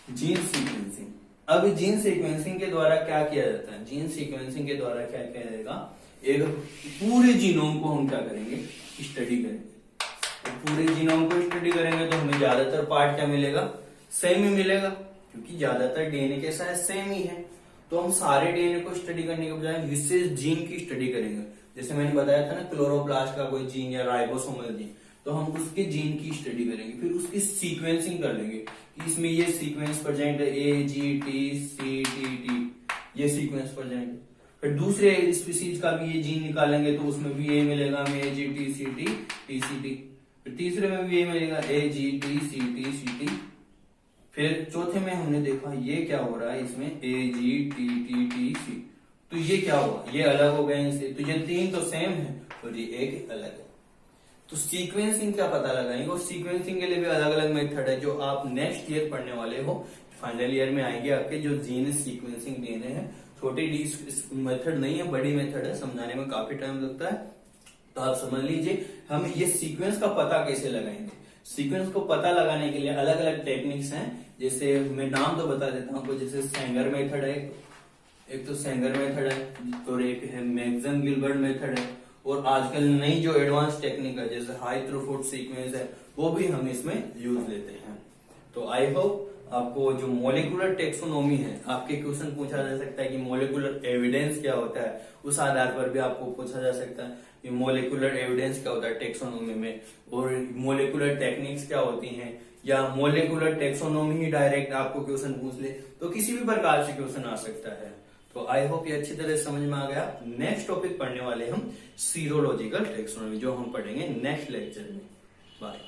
जीन सीक्वेंसिंग, अब जीन सीक्वेंसिंग के द्वारा क्या किया जाता है? जीन सीक्वेंसिंग के द्वारा क्या किया जाएगा? एक पूरे जीनोम को हम क्या करेंगे? स्टडी करेंगे। तो पूरे जीनोम को स्टडी करेंगे तो हमें ज्यादातर पार्ट क्या मिलेगा? सेम ही मिलेगा, क्योंकि ज्यादातर डीएनए के साथ सेम ही है। तो हम सारे डीएनए को स्टडी करने के बजाय विशेष जीन की स्टडी करेंगे। जैसे मैंने बताया था ना, क्लोरोप्लास्ट का कोई जीन या राइबोसोमल जीन, तो हम उसके जीन की स्टडी करेंगे, फिर उसकी सीक्वेंसिंग कर लेंगे कि इसमें ये सीक्वेंस प्रेजेंट है, AGTCTT, ये सीक्वेंस प्रेजेंट है। फिर दूसरे स्पीसीज का भी ये जीन निकालेंगे तो उसमें भी ये मिलेगा AGTCTTCT, फिर तीसरे में भी ये मिलेगा AGTCTCT। फिर चौथे में हमने देखा ये क्या हो रहा है, इसमें AGTTTC, तो ये क्या हुआ? ये अलग हो गए इनसे, तो ये तीन तो सेम है और ये एक अलग है। तो सीक्वेंसिंग का पता लगाएंगे, और सीक्वेंसिंग के लिए भी अलग अलग मेथड है जो आप नेक्स्ट ईयर पढ़ने वाले हो। फाइनल ईयर में आएंगे आपके जो जीन सीक्वेंसिंग डीएनए है। छोटी डी मेथड नहीं है, बड़ी मेथड है, समझाने में काफी टाइम लगता है। तो आप समझ लीजिए हम ये सीक्वेंस का पता कैसे लगाएंगे। सीक्वेंस को पता लगाने के लिए अलग अलग टेक्निक्स हैं, जैसे मैं नाम तो बता देता हूँ आपको। जैसे सेंगर मेथड है, एक तो सेंगर मेथड है, और एक है मैक्सवेल गिलबर्ट मेथड है, और आजकल नई जो एडवांस टेक्निक है जैसे हाई थ्रूपुट सीक्वेंस है, वो भी हम इसमें यूज लेते हैं। तो आई होप आपको जो मॉलिक्यूलर टेक्सोनोमी है, आपके क्वेश्चन पूछा जा सकता है कि मॉलिक्यूलर एविडेंस क्या होता है, उस आधार पर भी आपको पूछा जा सकता है कि मॉलिक्यूलर एविडेंस क्या होता है टेक्सोनोमी में, और मॉलिक्यूलर टेक्निक्स क्या होती हैं, या मॉलिक्यूलर टेक्सोनोमी ही डायरेक्ट आपको क्वेश्चन पूछ ले, तो किसी भी प्रकार से क्वेश्चन आ सकता है। तो आई होप ये अच्छी तरह समझ में आ गया। नेक्स्ट टॉपिक पढ़ने वाले हम सीरोलॉजिकल टेक्सोनोमी, जो हम पढ़ेंगे नेक्स्ट लेक्चर में। बाय।